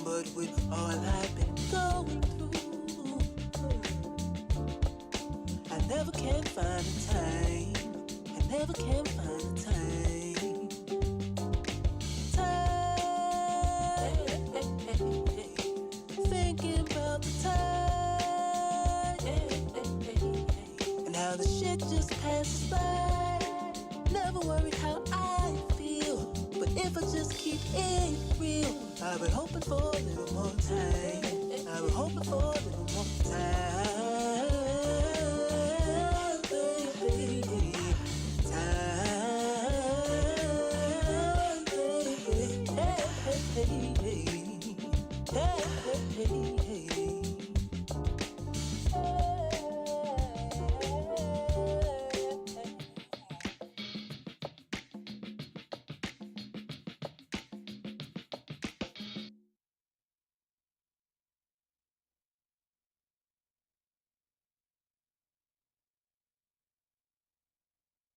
But with all I've been going through, I never can find the time. I never can find the time. Thinking about the time and how the shit just passes by. Never worried how I feel, but if I just keep it real, I've been hoping for a little more time. I've been hoping for a little more time, baby. Time, baby. Hey, hey, hey, hey. Hey, hey, hey, hey.